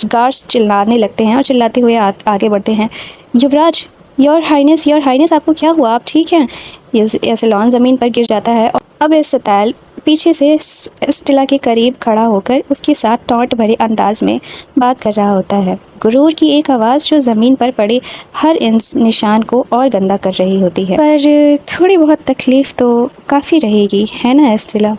गार्ड्स चिल्लाने लगते हैं और चिल्लाते हुए आगे बढ़ते हैं। युवराज, योर हाइनेस, आपको क्या हुआ? आप ठीक हैं? एसिलॉन ज़मीन पर गिर जाता है और अब सतैल पीछे से एस्टेला के करीब खड़ा होकर उसके साथ टॉन्ट भरे अंदाज में बात कर रहा होता है। गुरूर की एक आवाज़ जो ज़मीन पर पड़े हर निशान को और गंदा कर रही होती है। पर थोड़ी बहुत तकलीफ़ तो काफ़ी रहेगी, है ना एस्टेला?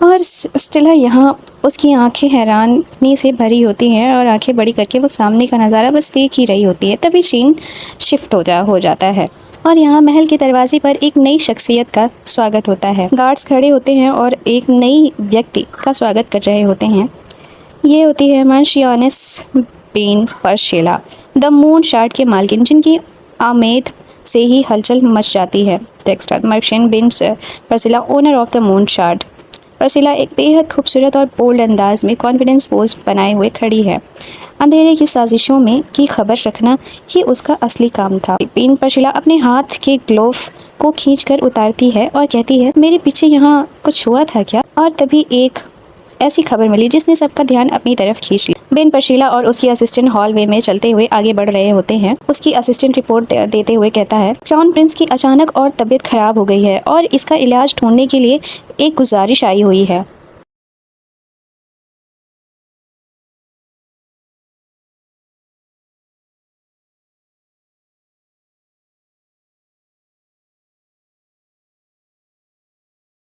और एस्टेला यहाँ उसकी आंखें हैरानी से भरी होती हैं और आंखें बड़ी करके वो सामने का नज़ारा बस देख ही रही होती है। तभी सीन शिफ्ट हो जाता है और यहाँ महल के दरवाजे पर एक नई शख्सियत का स्वागत होता है। गार्ड्स खड़े होते हैं और एक नई व्यक्ति का स्वागत कर रहे होते हैं। ये होती है मार्शियनेस बेन परशेला, द मून शार्ट के मालकिन, जिनकी आमेद से ही हलचल मच जाती है। टेक्स्ट मार्शियन बेन परशेला, ओनर ऑफ द मून शार्ट। परसिला एक बेहद खूबसूरत और बोल्ड अंदाज में कॉन्फिडेंस पोज बनाए हुए खड़ी है। अंधेरे की साजिशों में की खबर रखना ही उसका असली काम था। बेन परसिला अपने हाथ के ग्लोव को खींचकर उतारती है और कहती है, मेरे पीछे यहाँ कुछ हुआ था क्या? और तभी एक ऐसी खबर मिली जिसने सबका ध्यान अपनी तरफ खींच लिया। बेन परशिला और उसकी असिस्टेंट हॉलवे में चलते हुए आगे बढ़ रहे होते हैं। उसकी असिस्टेंट रिपोर्ट देते हुए कहता है, क्राउन प्रिंस की अचानक और तबीयत खराब हो गई है और इसका इलाज ढूंढने के लिए एक गुजारिश आई हुई है।